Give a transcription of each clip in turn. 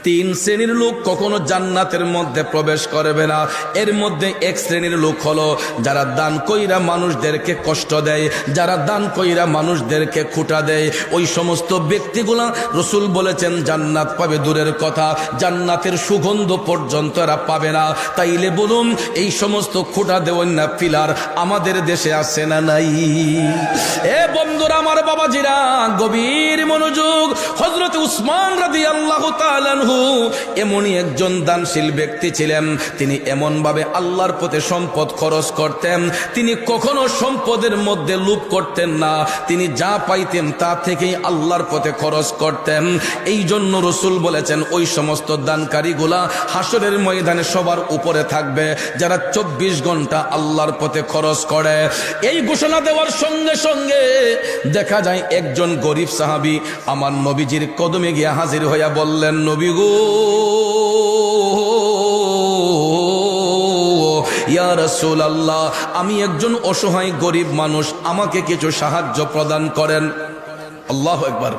তিন শ্রেণীর লোক কখনো জান্নাতের মধ্যে প্রবেশ করবে না। এর মধ্যে এক শ্রেণীর লোক হলো যারা দান কইরা মানুষদেরকে কষ্ট দেয়, যারা দান কইরা মানুষদেরকে খুঁটা দেয়। ওই সমস্ত ব্যক্তিগুলা রাসূল বলেছেন জান্নাত পাবে দূরের কথা, জান্নাতের সুগন্ধ পর্যন্ত এরা পাবে না। তাইলে বলুন এই সমস্ত খুঁটা দেওয়ান না পিলার আমাদের দেশে আছে না নাই? এ বন্ধুরা আমার, বাবাজিরা, গভীর মনোযোগ। হযরত উসমান রাদিয়াল্লাহু তাআলা আনহু এমনই একজন দানশীল ব্যক্তি ছিলেন। তিনি এমন ভাবে আল্লাহর পথে সম্পদ খরচ করতেন, তিনি কখনো সম্পদের মধ্যে লোভ করতেন না। তিনি যা পাইতেন তা থেকেই আল্লাহর পথে খরচ করতেন। এই জন্য রাসূল বলেছেন ওই সমস্ত দানকারীগুলা হাসরের ময়দানে সবার উপরে থাকবে যারা 24 ঘন্টা আল্লাহর পথে খরচ করে। এই ঘোষণা দেওয়ার সঙ্গে সঙ্গে দেখা যায় একজন গরিব সাহাবী আমার নবীজির কদমে গিয়ে হাজির হইয়া বললেন, নবী গো, ইয়া রাসূলুল্লাহ, আমি একজন অসহায় গরিব মানুষ, আমাকে কিছু সাহায্য প্রদান করেন। আল্লাহু আকবার।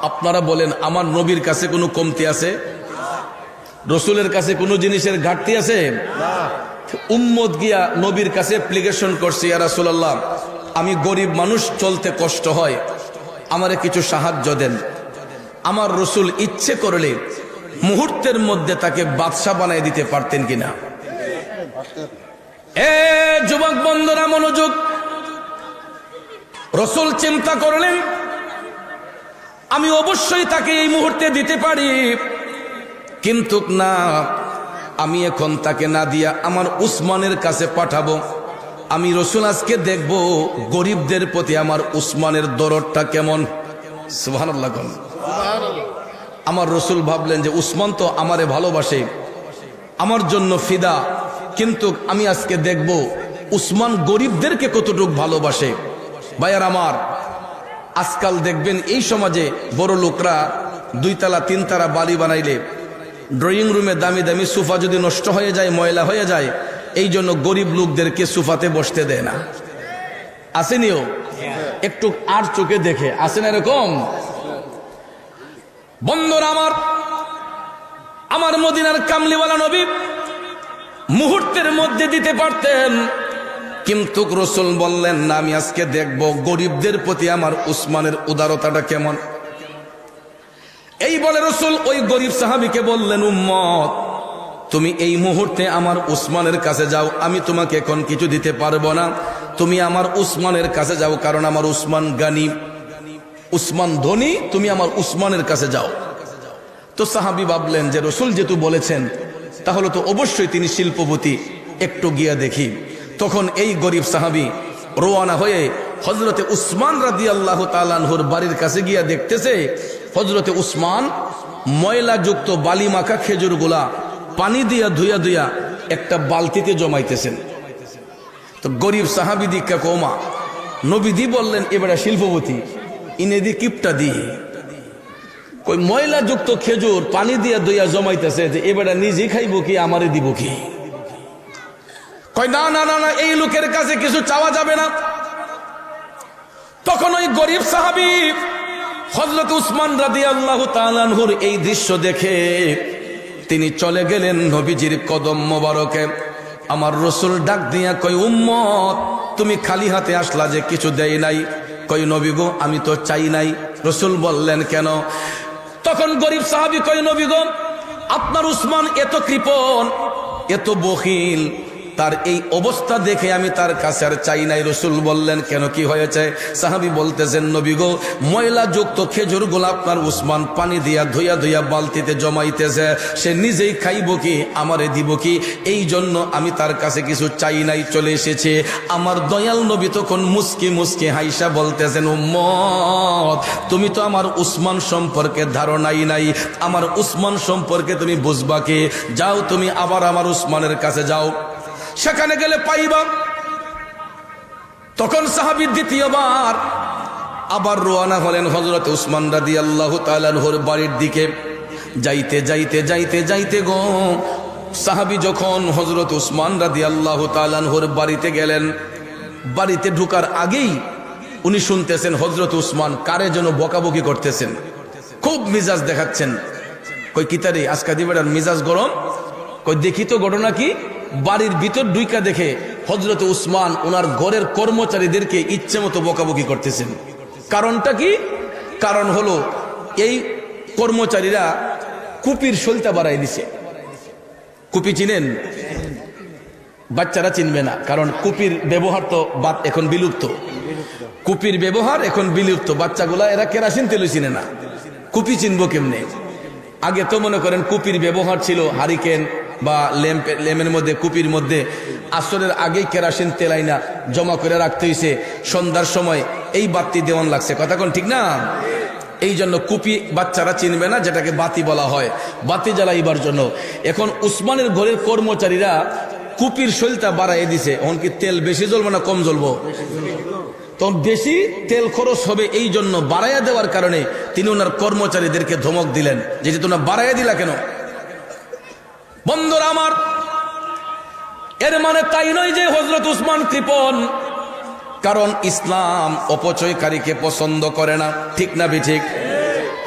আপনারা বলেন আমার নবীর কাছে কোনো কমতি আছে? রাসূলের কাছে কোনো জিনিসের ঘাটতি আছে? উম্মত গিয়া নবীর কাছে অ্যাপ্লিকেশন করছে, ইয়া রাসূলুল্লাহ, আমি গরিব মানুষ, চলতে কষ্ট হয়, আমারে কিছু সাহায্য দেন। আমার রাসূল ইচ্ছে করলে মুহূর্তের মধ্যে তাকে বাদশা বানায় দিতে পারতেন কিনা? এ যুবক বন্ধুরা মনোযোগ। রাসূল চিন্তা করলেন আমি অবশ্যই তাকে এই মুহূর্তে দিতে পারি, কিন্তু না, আমি এখন তাকে না দিয়া আমার উসমানের কাছে পাঠাবো। আমি রাসূল আজকে দেখব গরিবদের প্রতি আমার উসমানের দরদটা কেমন। সুবহানাল্লাহ। আমার রাসূল ভাবলেন যে উসমান তো আমারে ভালোবাসে, আমার জন্য ফিদা, কিন্তু আমি আজকে দেখব উসমান গরিবদেরকে কতটুকু ভালোবাসে। ভাইয়ার আমার, আজকাল দেখবেন এই সমাজে বড় লোকরা 2 তলা 3 তলা বাড়ি বানাইলে ড্রয়িং রুমে দামি দামি সোফা যদি নষ্ট হয়ে যায়, ময়লা হয়ে যায়, এই জন্য গরিব লোকদেরকে সোফাতে বসতে দেয় না। আসেনিও? একটু আর চোখে দেখে আসেন এরকম। বন্ধুরা আমার মদিনার কামলিওয়ালা নবী মুহূর্তের মধ্যে দিতে পারতেন, কিন্তু রাসূল বললেন না, আমি আজকে দেখব গরিবদের প্রতি আমার উসমানের উদারতাটা কেমন। এই বলে রাসূল ওই গরিব সাহাবীকে বললেন, উম্মত, তুমি এই মুহূর্তে আমার উসমানের কাছে যাও, আমি তোমাকে এখন কিছু দিতে পারবো না, তুমি আমার উসমানের কাছে যাও, কারণ আমার উসমান গানি, উসমান ধনী, তুমি আমার উসমানের কাছে যাও। তো সাহাবী ভাবলেন যে রাসূল যেহেতু বলেছেন তাহলে তো অবশ্যই তিনি শিল্পপতি, একটু গিয়া দেখি। তখন এই গরিব সাহাবী রওনা হয়ে হযরতে উসমান রাদিয়াল্লাহু তাআলা আনহুর বাড়ির কাছে গিয়া দেখতেছে হযরতে উসমান ময়লাযুক্ত বালি মাখা খেজুরগুলা পানি দিয়া ধুইয়া ধুইয়া একটা বালতিতে জমাইতেছেন। তো গরিব সাহাবী দিকা কমা নবীজি বললেন, এবারে শিল্পপতি, ইনেদি কিপটা দিয়ে কই ময়লাযুক্ত খেজুর পানি দিয়া ধুইয়া জমাইতেছে, যে এবারে নিজে খাইব কি আমারে দিব কি? কয় না না না না, এই লোকের কাছে কিছু চাওয়া যাবে না। তখন ওই গরিব সাহাবী হযরত উসমান রাদিয়াল্লাহু তাআলা আনহুর এই দৃশ্য দেখে তিনি চলে গেলেন নবীজির কদম মোবারকে। আমার রাসূল ডাক দিয়া কয়, উম্মত, তুমি খালি হাতে আসলা যে, কিছু দেই নাই? কয়, নবী গো, আমি তো চাই নাই। রাসূল বললেন, কেন? তখন গরিব সাহাবী কয়, নবী গো, আপনার উসমান এত কৃপণ, এত বখিল, তার এই অবস্থা দেখে আমি তার কাছে আর চাই নাই। রাসূল বললেন, কেন, কি হয়েছে? সাহাবী বলতেছেন, নবী গো, ময়লাযুক্ত খেজুরগুলো আপনার উসমান পানি দিয়া ধুইয়া ধুইয়া বালতিতে জমাইতেছে, সে নিজেই খাইব কি আমারে দিব কি? এই জন্য আমি তার কাছে কিছু চাই নাই, চলে এসেছে। আমার দয়াল নবী তখন মুস্কি মুস্কি হাইসা বলতেছেন, উম্মত, তুমি তো আমার উসমান সম্পর্কে ধারণাই নাই, আমার উসমান সম্পর্কে তুমি বুঝবা কি? যাও, তুমি আবার আমার উসমানের কাছে যাও, সেখানে গেলে পাইবা। তখন সাহাবী দ্বিতীয়বার আবার রওনা হলেন হযরত উসমান রাদিয়াল্লাহু তাআলা আনহুর বাড়ির দিকে। যাইতে যাইতে যাইতে যাইতে গো সাহাবী যখন হযরত উসমান রাদিয়াল্লাহু তাআলা আনহুর বাড়িতে গেলেন, বাড়িতে ঢোকার আগেই উনি শুনতেছেন হযরত উসমান কারে যেন বকাবকি করতেছেন, খুব মিজাজ দেখাচ্ছেন। কই কিতারে আজকা দিবেটার মিজাজ গরম, কই দেখি তো ঘটনা কি। বাড়ির ভিতর ডুইকা দেখে হযরত উসমান ওনার ঘরের কর্মচারীদেরকে ইচ্ছে মতো বকাবকি করতেছেন। কারণটা কি? কারণ হলো এই কর্মচারীরা কুপির সলতা বাড়াই দিছে। কুপি চিনেন? বাচ্চারা চিনবে না, কারণ কুপির ব্যবহার তো এখন বিলুপ্ত। কুপির ব্যবহার এখন বিলুপ্ত। বাচ্চাগুলা এরা কেরাসিন তেল চিনে না, কুপি চিনবো কেমনে? আগে তো মনে করেন কুপির ব্যবহার ছিল হারিকেন বা লেমের মধ্যে, কুপির মধ্যে আসরের আগেই কেরাসিন তেল আইনা জমা করে রাখতে হইছে, সন্ধ্যার সময় এই বাতি দেওয়ান লাগছে। কথা কোন ঠিক না? এই জন্য কুপি বাচ্চারা চিনবে না, যেটাকে বাতি বলা হয়, বাতি জ্বালাইবার জন্য। এখন উসমানের ঘরের কর্মচারীরা কুপির সলতা বাড়াই দিছে। এমনকি তেল বেশি জ্বলবে না কম জ্বলবো? তখন বেশি তেল খরচ হবে, এই জন্য বাড়াইয়া দেওয়ার কারণে তিনি ওনার কর্মচারীদেরকে ধমক দিলেন যে তোমরা বাড়াইয়া দিলা কেন? বন্ধুরা আমার, এর মানে তাই নয় যে হযরত উসমান কৃপণ, কারণ ইসলাম অপচয়কারীকে পছন্দ করে না। ঠিক না ঠিক?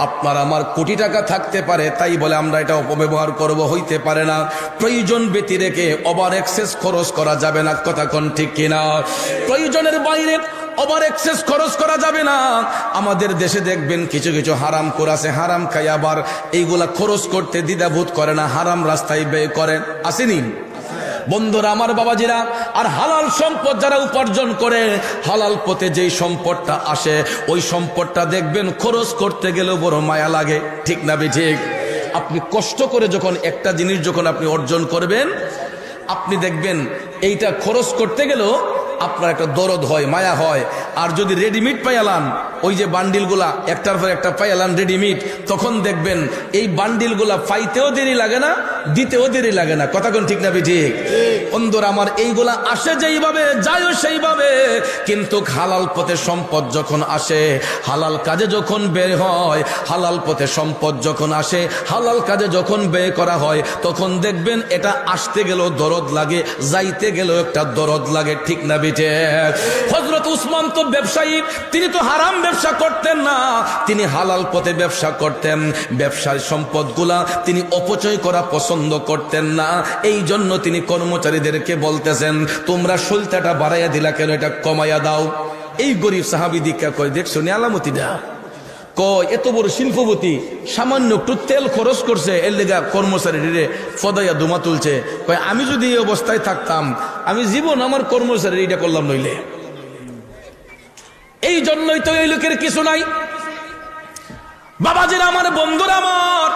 আপনার আমার কোটি টাকা থাকতে পারে, তাই বলে আমরা এটা অপব্যবহার করব, হইতে পারে না। প্রয়োজন ব্যতি রেখে ওভার এক্সেস খরচ করা যাবে না। কথা কোন ঠিক কিনা? প্রয়োজনের বাইরে ওভার এক্সেস খরচ করা যাবে না। আমাদের দেশে দেখবেন কিছু কিছু হারাম খোর আছে, হারাম খাই আবার এইগুলা খরচ করতে দ্বিধাবোধ করে না, হারাম রাস্তায় ব্যয় করেন। আসেনি বন্ধুরা আমার, বাবাজিরা? আর হালাল সম্পদ যারা উপার্জন করে, হালাল পথে যেই সম্পদটা আসে, ওই সম্পদটা দেখবেন খরচ করতে গেলেও বড় মায়া লাগে। ঠিক না ঠিক? আপনি কষ্ট করে যখন একটা জিনিস যখন আপনি অর্জন করবেন, আপনি দেখবেন এইটা খরচ করতে গেলেও আপনার একটা দরদ হয়, মায়া হয়। আর যদি রেডিমেড পাইয়ালান, ওই যে বান্ডিলগুলা একটার পর একটা পাইয়ালান রেডিমেড, তখন দেখবেন এই বান্ডিলগুলা পাইতেও দেরি লাগে না, দিতেও দেরি লাগে না। কথা কোন ঠিক না ঠিক? বন্ধুরা আমার, এইগুলা আসে যেইভাবে, যায়ও সেইভাবে। কিন্তু হালাল পথে সম্পদ যখন আসে, হালাল কাজে যখন বের হয়, হালাল পথে সম্পদ যখন আসে, হালাল কাজে যখন ব্যয় করা হয়, তখন দেখবেন এটা আসতে গেলেও দরদ লাগে, যাইতে গেলেও একটা দরদ লাগে। ঠিক না বিটে? হযরত উসমান তো ব্যবসায়ী, তিনি তো হারাম ব্যবসা করতেন না, তিনি হালাল পথে ব্যবসা করতেন। ব্যবসার সম্পদগুলা তিনি অপচয় করা পছন্দ করতেন না। এই জন্য তিনি কর্মচারীদেরকে বলতেছেন, তোমরা সলতাটা বাড়াইয়া দিলা কেন, এটা কমাইয়া দাও। এই গরিব সাহাবী দীক্ষা কয়, দেখছো নি আলামতিটা? কয় এত বড় শিল্পপতি সামান্য একটু তেল খরচ করছে, এর লেগা কর্মচারীরে ফদাইয়া দুমা তুলছে। কয় আমি যদি এই অবস্থায় থাকতাম, আমি জীবন আমার কর্মচারী এটা করলাম নইলে। এই জন্যই তো এই লোকের কিছু নাই। বাবাজিরা আমার, বন্ধুরা আমার,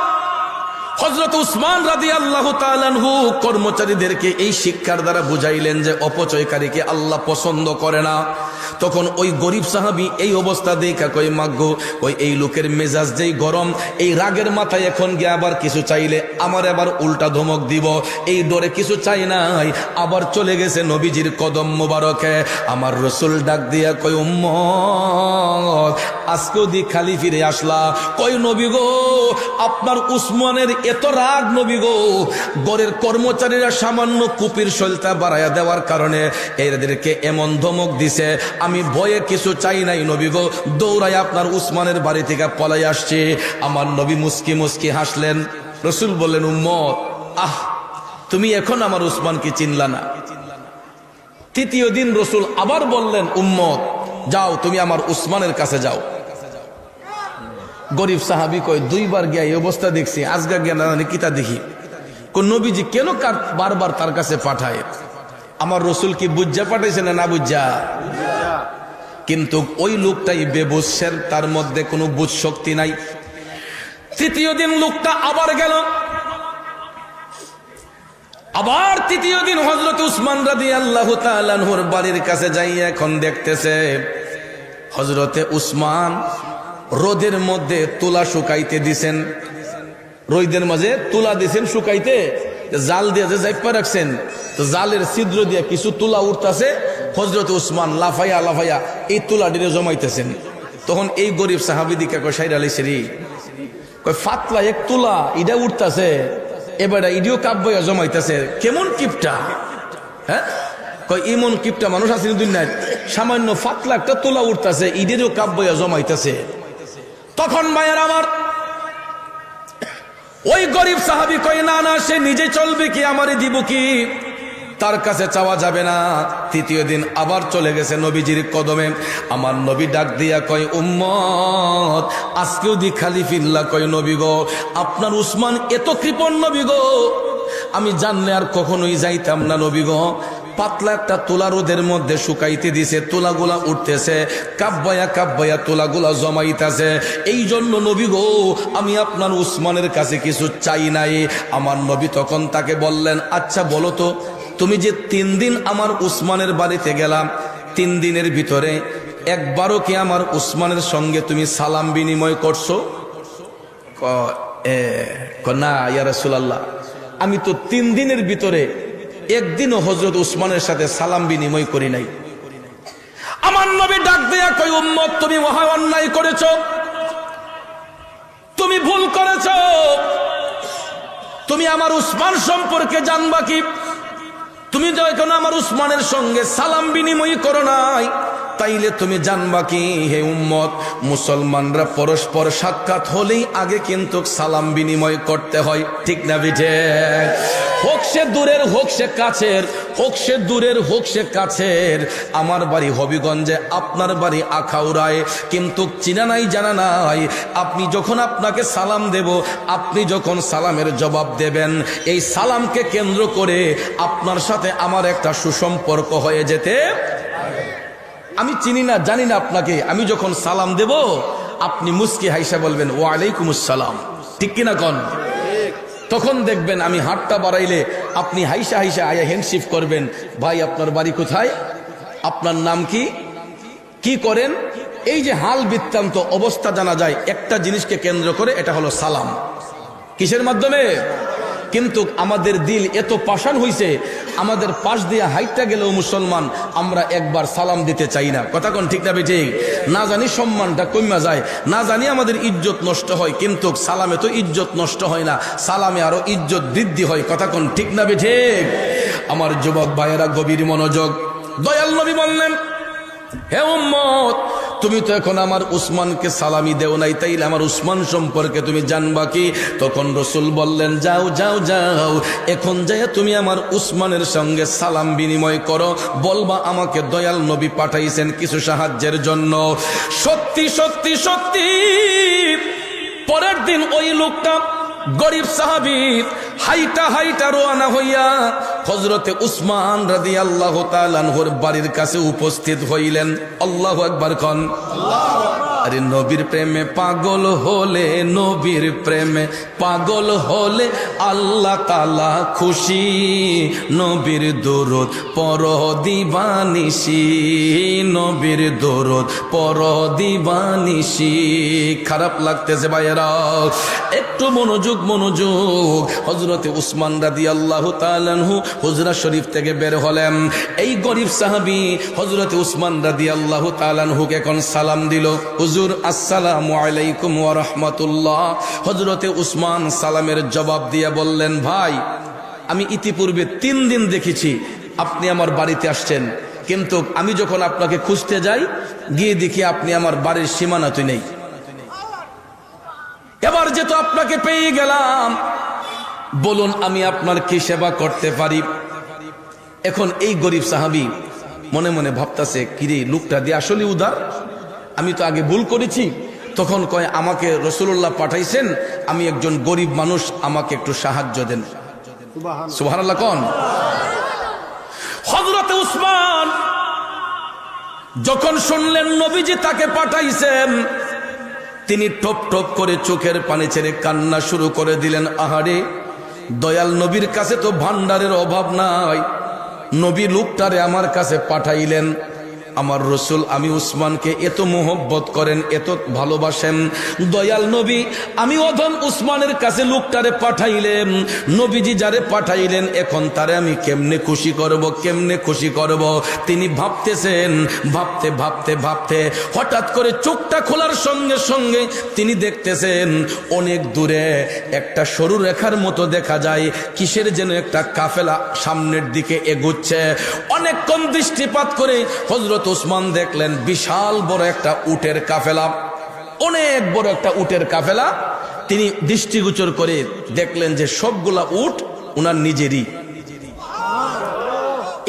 হযরত উসমান রাদিয়াল্লাহু তাআলা আনহু কর্মচারীদেরকে এই শিক্ষার দ্বারা বুঝাইলেন যে অপচয়কারীকে আল্লাহ পছন্দ করে না। তখন ওই গরিব সাহাবী এই অবস্থা দেখা কই, মাগো ওই এই লোকের মেজাজ যেই গরম, এই রাগের মাথায় এখন গিয়ে আবার কিছু চাইলে আমার আবার উল্টা ধমক দিব, এই ডরে কিছু চাই নাই, আবার চলে গেছে নবীজির কদম মোবারকে। আমার রাসূল ডাক দিয়া কই, উম্মত আজকেও দি খালি ফিরে আসলা? কই নবী গো, আপনার উসমানের এত রাগ নবী গো, গরের কর্মচারীরা সামান্য কুপির সলতা বাড়াইয়া দেওয়ার কারণে এদেরকে এমন ধমক দিছে, আমি ভয়ে কিছু চাই নাই নবী গো, দৌড়াই আপনার উসমানের বাড়ি থেকে পলাই আসছে। আমার নবী মুস্কি মুস্কি হাসলেন। রাসূল বললেন, উম্মত আহ, তুমি এখন আমার উসমানকে চিনলা না। তৃতীয় দিন রাসূল আবার বললেন, উম্মত যাও তুমি আমার উসমানের কাছে যাও। গরিব সাহাবী কয়, দুইবার গিয়া এই অবস্থা দেখছি, আজগা গিয়া না কিতা দেখি। কোন নবীজি কেন বারবার তার কাছে পাঠায়? আমার রাসূল কি বুঝা পাঠাইছে না বুঝা? কিন্তু ওই লোকটাই বেবুঝের, তার মধ্যে কোনো বুঝ শক্তি নাই। তৃতীয় দিন লোকটা আবার গেল, আবার তৃতীয় দিন হযরত উসমান রাদিয়াল্লাহু তাআলা আনহুর বাড়ির কাছে যাই, এখন দেখতেছে হযরতে উসমান রোদের মধ্যে তুলা শুকাইতে দিছেন, রোদের মাঝে তুলা দিছেন শুকাইতে, জাল দিয়ে যে জাইপা রাখছেন, তো জালের ছিদ্র দিয়ে কিছু তুলা উঠতেছে, হযরত উসমান লাফাইয়া লাফাইয়া এই তুলাটিরে জমাইতেছেন। তখন এই গরিব সাহাবী দিকে কয়, সাইরা লাইছে রে, কয় ফাতলা এক তুলা ইডা উঠতেছে, এবারে ইডিও কাব্যয়া জমাইতেছে, কেমন কিপটা? হ্যাঁ, কয় ইমন কিপটা মানুষ আছে দুনিয়ায়, সামান্য ফাতলা একটা তুলা উঠতেছে, ইডেরও কাব্যয়া জমাইতেছে। তখন ভাইয়ের আমার, ওই গরিব সাহাবী কয় না না, সে নিজে চলবে কি, আমারে দিব কি, তার কাছে চাওয়া যাবে না। তৃতীয় দিন আবার চলে গেছে নবীজির কদমে। আমার নবী ডাক দিয়া কয়, উম্মত আজকেও দি খালি ফিল্লা, কয় নবী গো, আপনার উসমান এত কৃপণ নবী গো, আমি জানলে আর কখনোই যাইতাম না নবী গো। পাতলা একটা তুলা রোদের মধ্যে শুকাইতে দিছে, তুলাগুলা উঠতেছে, কাব্বায়া কাব্বায়া তুলাগুলা জমাইতেছে। এই জন্য নবী গো, আমি আপনার উসমানের কাছে কিছু চাই নাই। আমার নবী তখন তাকে বললেন, আচ্ছা বলো তো, তুমি যে 3 দিন আমার উসমানের বাড়িতে গেলাম, 3 দিনের ভিতরে একবারও কি আমার উসমানের সঙ্গে তুমি সালাম বিনিময় করছো? না ইয়া রাসূলুল্লাহ, আমি তো 3 দিনের ভিতরে একদিনও হযরত উসমানের সাথে সালাম বিনিময় করি নাই। আমার নবী ডাক দেয়া কই, উম্মত তুমি মহা অন্যায় করেছো, তুমি ভুল করেছো। তুমি আমার উসমান সম্পর্কে জানবা কি? তুমি যখন আমার উসমানের সঙ্গে সালাম বিনিময় করো নাই, তাইলে তুমি জানবা কি হে উম্মত, মুসলমানরা পরস্পর সাক্ষাৎ হলেই আগে কিন্তু সালাম বিনিময় করতে হয়, ঠিক না বিঠে? হোক সে দূরের হোক সে কাছের, হোক সে দূরের হোক সে কাছের। আমার বাড়ি হবিগঞ্জে, আপনার বাড়ি আখাউড়ায়, কিন্তু চিনা নাই জানা নাই। আপনি যখন আপনাকে সালাম দেব, আপনি যখন সালামের জবাব দেবেন, এই সালামকে কেন্দ্র করে আপনার সাথে আমার একটা সুসম্পর্ক হয়ে যেতে। আমি চিনি না জানি না আপনাকে, আমি যখন সালাম দেব আপনি মুস্কি হাইসা বলবেন ওয়ালাইকুম আসসালাম, ঠিক কিনা কন? তখন দেখবেন আমি হাতটা বাড়াইলে আপনি হাইসা হাইসা আয়া হ্যান্ডশিপ করবেন, ভাই আপনার বাড়ি কোথায়, আপনার নাম কি, কি করেন। এই যে হাল বৃত্তান্ত অবস্থা জানা যায় একটা জিনিসকে কেন্দ্র করে, এটা হলো সালাম। কিসের মাধ্যমে? কিন্তু আমাদের দিল এত পাষাণ হইছে, আমাদের পাশ দিয়ে হাইটটা গেলেও মুসলমান আমরা একবার সালাম দিতে চাই না। কথা কোন ঠিক না বেঠিক? না জানি সম্মানটা কমা যায়, না জানি আমাদের ইজ্জত নষ্ট হয়, কিন্তু সালামে তো ইজ্জত নষ্ট হয় না, সালামে আরো ইজ্জত বৃদ্ধি হয়। কথা কোন ঠিক না বেঠিক? আমার যুবক ভাইয়েরা গভীর মনোযোগ। দয়াল নবী বললেন, হে উম্মত, তুমি তো এখন আমার উসমানকে সালামি দেও নাই, তাইলে আমার উসমান সম্পর্কে তুমি জানবা কি? তখন রসুল বললেন, যাও যাও যাও, এখন যাইয়া তুমি আমার উসমানের সঙ্গে সালাম বিনিময় করো, বলবা আমাকে দয়াল নবী পাঠাইছেন কিছু সাহায্যের জন্য। সত্যি সত্যি সত্যি পরের দিন ওই লোকটা গরিব সাহাবী হাইটা হাইটা রওনা হইয়া হযরতে উসমান রাদিয়াল্লাহু তাআলা আনহুর বাড়ির কাছে উপস্থিত হইলেন। আল্লাহু আকবার কোন। আরে নবীর প্রেমে পাগল হলে, নবীর প্রেমে পাগল হলে আল্লাহ তাআলা খুশি, নবীর দরুদ পড় দিবানিশি, নবীর দরুদ পড় দিবানিশি। খারাপ লাগতেছে ভাইয়েরা, একটু মনোযোগ মনোযোগ। হযরতে উসমান রাদিয়াল্লাহু তাআলা আনহু হুজরা শরীফ থেকে বের হলেন। এই গরিব সাহাবী হযরতে উসমান রাদিয়াল্লাহু তাআলা আনহুকে কোন সালাম দিল, হুজুর আসসালামু আলাইকুম ওয়া রাহমাতুল্লাহ। হযরতে উসমান সালামের জবাব দিয়ে বললেন, ভাই আমি ইতিপূর্বে 3 দিন দেখেছি আপনি আমার বাড়িতে আসছেন, কিন্তু আমি যখন আপনাকে খুঁজতে যাই গিয়ে দেখি আপনি আমার বাড়ির সীমানাতে নেই। এবার যেহেতু আপনাকে পেয়ে গেলাম, বলুন আমি আপনার কি সেবা করতে পারি? এখন এই গরিব সাহাবী মনে মনে ভাবতাছে, কিরে লোকটা দিয়ে আসলে উদার, আমি তো আগে ভুল করেছি। তখন কয়, আমাকে রাসূলুল্লাহ পাঠাইছেন, আমি একজন গরিব মানুষ, আমাকে একটু সাহায্য দেন। সুবহানাল্লাহ কোন। হযরতে উসমান যখন শুনলেন নবীজি তাকে পাঠাইছেন, তিনি টপ টপ করে চোখের পানি ছেড়ে কান্না শুরু করে দিলেন। আহারে, দয়াল নবীর কাছে তো ভান্ডারের অভাব নাই, নবী লোকটারে আমার কাছে পাঠাইলেন। আমার রসুল আমি উসমানকে এত মোহব্বত করেন, এত ভালোবাসেন, দয়াল নবী আমি অধম উসমানের কাছে লোকটারে পাঠাইলেন, নবীজি যারে পাঠাইলেন এখন তারে আমি কেমনে খুশি করব, কেমনে খুশি করব। তিনি ভাবতেছেন, ভাবতে ভাবতে ভাবতে হঠাৎ করে চোখটা খোলার সঙ্গে সঙ্গে তিনি দেখতেছেন অনেক দূরে একটা সরু রেখার মতো দেখা যায়, কিসের যেন একটা কাফেলা সামনের দিকে এগুচ্ছে। অনেকক্ষণ দৃষ্টিপাত করে হযরত উসমান দেখলেন বিশাল বড় একটা উটের কাফেলা, অনেক বড় একটা উটের কাফেলা তিনি দৃষ্টিগোচর করে দেখলেন যে সবগুলা উট উনার নিজেরই।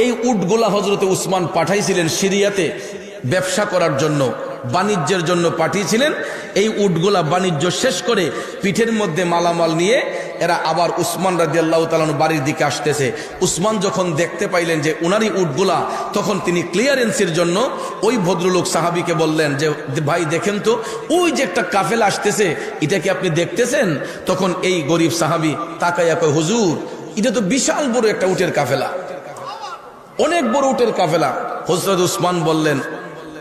এই উটগুলা হযরতে উসমান পাঠাইছিলেন সিরিয়াতে ব্যবসা করার জন্য, বাণিজ্যের জন্য পাঠিয়েছিলেন। এই উটগুলা বাণিজ্য শেষ করে পিঠের মধ্যে মালামাল নিয়ে এরা আবার উসমান রাদিয়াল্লাহু তাআলা আনহু বাড়ির দিকে আসতেছে। উসমান যখন দেখতে পাইলেন যে উনারই উটগুলা, তখন তিনি ক্লিয়ারেন্সের জন্য ওই ভদ্রলোক সাহাবীকে বললেন যে ভাই দেখেন তো, ওই যে একটা কাফেলা আসতেছে, এটা কি আপনি দেখতেছেন? তখন এই গরিব সাহাবী তাকাইয়া কয়, হুজুর এটা তো বিশাল বড় একটা উটের কাফেলা, অনেক বড় উটের কাফেলা। হযরত উসমান বললেন,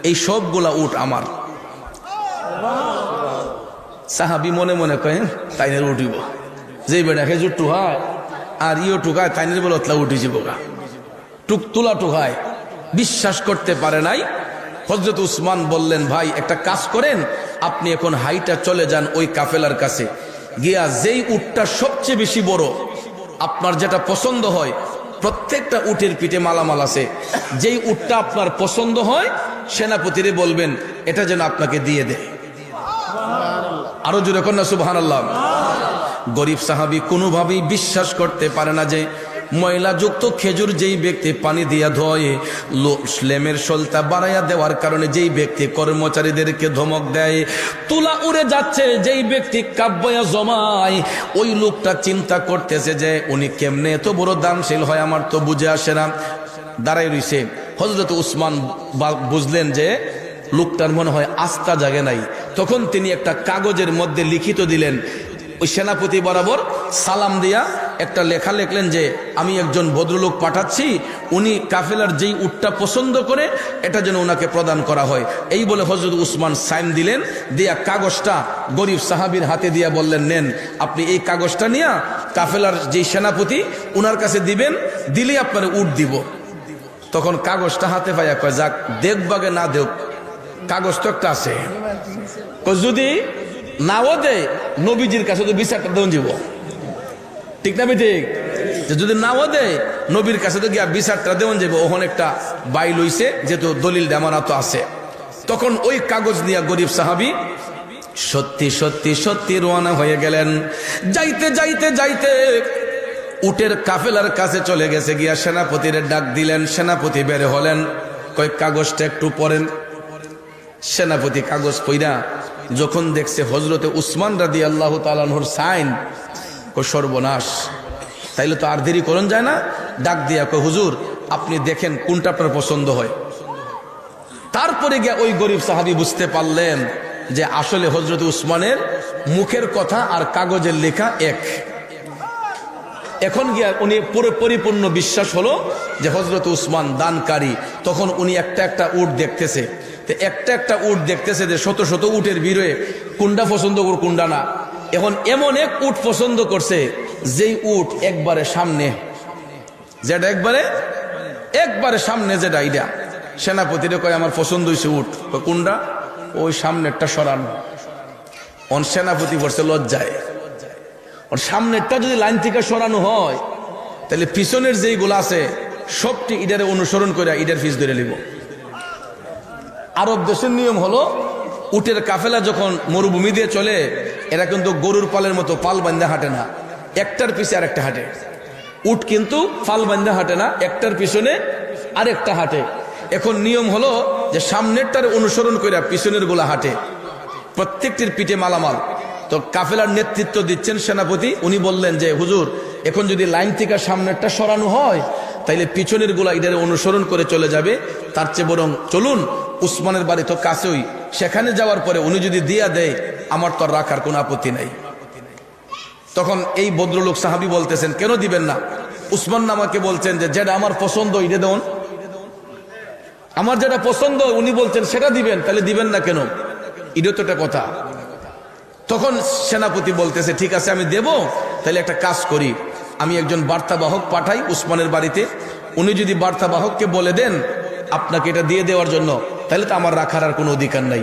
এই সবগুলা উট আমার। সাহাবী মনে মনে কয়, তাইনের উঠিব, যে বেটা খেজুর টুহায় আর ইও টুকায়, তাইনের বলে অতলা উঠি যাব গা, টুক তুলা টুকায়। বিশ্বাস করতে পারে নাই। হযরত উসমান বললেন, ভাই একটা কাজ করেন, আপনি এখন হাইটা চলে যান ওই কাফেলার কাছে গিয়া, যেই উটটা সবচেয়ে বেশি বড়, আপনার যেটা পছন্দ হয়, প্রত্যেকটা উটের পিঠে মালামাল আছে, যেই উটটা আপনার পছন্দ হয় সেনাপতিরে বলবেন এটা যেন আপনাকে দিয়ে দেয়। আরো জোরে কন্যা সুবহানাল্লাহ। গরিব সাহাবী কোনোভাবেই বিশ্বাস করতে পারে না যে ময়লাযুক্ত খেজুর যেই ব্যক্তি পানি দিয়া ধোয়ে, লেমের সলতা বাড়াইয়া দেওয়ার কারণে যেই ব্যক্তি কর্মচারীদেরকে ধমক দেয়, তুলা উড়ে যাচ্ছে যেই ব্যক্তি কাব্যয়া জমায়, ওই লোকটা চিন্তা করতেছে যে উনি কেমনে এত বড় দানশীল হয়, আমার তো বুঝে আসে না। দাঁড়াই রইছে। হযরত উসমান বুঝলেন যে লোকটার মনে হয় আস্থা জাগে নাই। তখন তিনি একটা কাগজের মধ্যে লিখিত দিলেন, ওই সেনাপতি বরাবর সালাম দিয়া একটা লেখা লিখলেন যে আমি একজন ভদ্রলোক পাঠাচ্ছি, উনি কাফেলার যেই উটটা পছন্দ করে এটা যেন ওনাকে প্রদান করা হয়। এই বলে হযরত উসমান সাইন দিলেন, দিয়া কাগজটা গরিব সাহাবীর হাতে দিয়া বললেন, নেন, আপনি এই কাগজটা নিয়ে কাফেলার যেই সেনাপতি উনার কাছে দিবেন, দিলেই আপনার উট দিব। তখন কাগজটা হাতে পাইয়া কয়, যাক দেখবাগে না দেখ, কাগজ তো একটা আছে, যদি নাও দেয় নবীজির কাছে তো বিচারটা দেন যাব, ঠিক না? ঠিক, যদি নাও দেয় নবীর কাছে তো গিয়া বিচারটা দেওয়া যাবো। ওখানে একটা বাই লইছে, যেহেতু দলিল দেমানা তো আছে। তখন ওই কাগজ নিয়ে গরিব সাহাবী সত্যি সত্যি সত্যি রওনা হয়ে গেলেন। যাইতে যাইতে যাইতে উটের কাফেলার কাছে চলে গেছে, গিয়া সেনাপতির ডাক দিলেন। সেনাপতি বের হলেন, কয় কাগজটা একটু পড়েন। সেনাপতি কাগজ পইরা যখন দেখছে হযরতে উসমান রাদিয়াল্লাহু তাআলা আনহুর সাইন, কয় সর্বনাশ, তাইলে তো আর দেরি করন যায় না। ডাক দিয়া কয়, হুজুর আপনি দেখেন কোনটা আপনার পছন্দ হয়। তারপরে গিয়া ওই গরিব সাহাবী বুঝতে পারলেন যে আসলে হযরত উসমানের মুখের কথা আর কাগজের লেখা এক। এখন গিয়া উনি পুরো পরিপূর্ণ বিশ্বাস হলো যে হযরত উসমান দানকারী। তখন উনি একটা একটা উট দেখতেছে, একটা একটা উট দেখতেছে যে শত শত উটের ভিড়ে কোনটা পছন্দ কর কোনটা না। এখন এমন এক উট পছন্দ করছে যেই উট একবারে সামনে, যেটা একবারে সামনে, যেটা এটা। সেনাপতিরে কয়, আমার পছন্দ হয়েছে উট। কোনটা? ওই সামনেরটা সরানো। অন সেনাপতি পড়ছে লজ্জায়। ওর সামনেরটা যদি লাইন থেকে সরানো হয়, তাহলে পিছনের যেইগুলো আছে সবটি ইডারে অনুসরণ করে ইডার ফিস ধরে নিব। আরব দেশের নিয়ম হলো, উটের কাফেলা যখন মরুভূমি দিয়ে চলে, এরা কিন্তু গরুর পালের মতো পাল বান্ধা হাঁটে না, একটার পিছে আরেকটা হাঁটে। উট কিন্তু পাল বান্ধা হাঁটে না, একটার পিছনে আরেকটা হাঁটে। এখন নিয়ম হলো যে সামনেরটার অনুসরণ করে পিছনের গুলা হাঁটে, প্রত্যেকটির পিঠে মালামাল। তো কাফেলার নেতৃত্ব দিচ্ছেন সেনাপতি। উনি বললেন যে হুজুর, এখন যদি লাইন থেকে সামনেরটা সরানো হয়, তাইলে পিছনের গুলা ইডারে অনুসরণ করে চলে যাবে। তার চেয়ে বরং চলুন, উসমানের বাড়ি তো কাছেই, সেখানে যাওয়ার পরে উনি যদি দিয়া দেয়, আমার তো রাখার কোনো আপত্তি নাই। তখন এই ভদ্রলোক সাহাবী বলতেছেন, কেন দিবেন না? উসমান আমাকে বলছেন যে যেটা আমার পছন্দ ইডে দেন, আমার যেটা পছন্দ উনি বলছেন সেটা দিবেন, তাহলে দিবেন না কেন? ইডে তো একটা কথা। তখন সেনাপতি বলতেছে, ঠিক আছে আমি দেব, তাহলে একটা কাজ করি, আমি একজন বার্তাবাহক পাঠাই উসমানের বাড়িতে, উনি যদি বার্তাবাহককে বলে দেন আপনাকে এটা দিয়ে দেওয়ার জন্য, তাহলে তো আমার রাখার আর কোনো অধিকার নাই,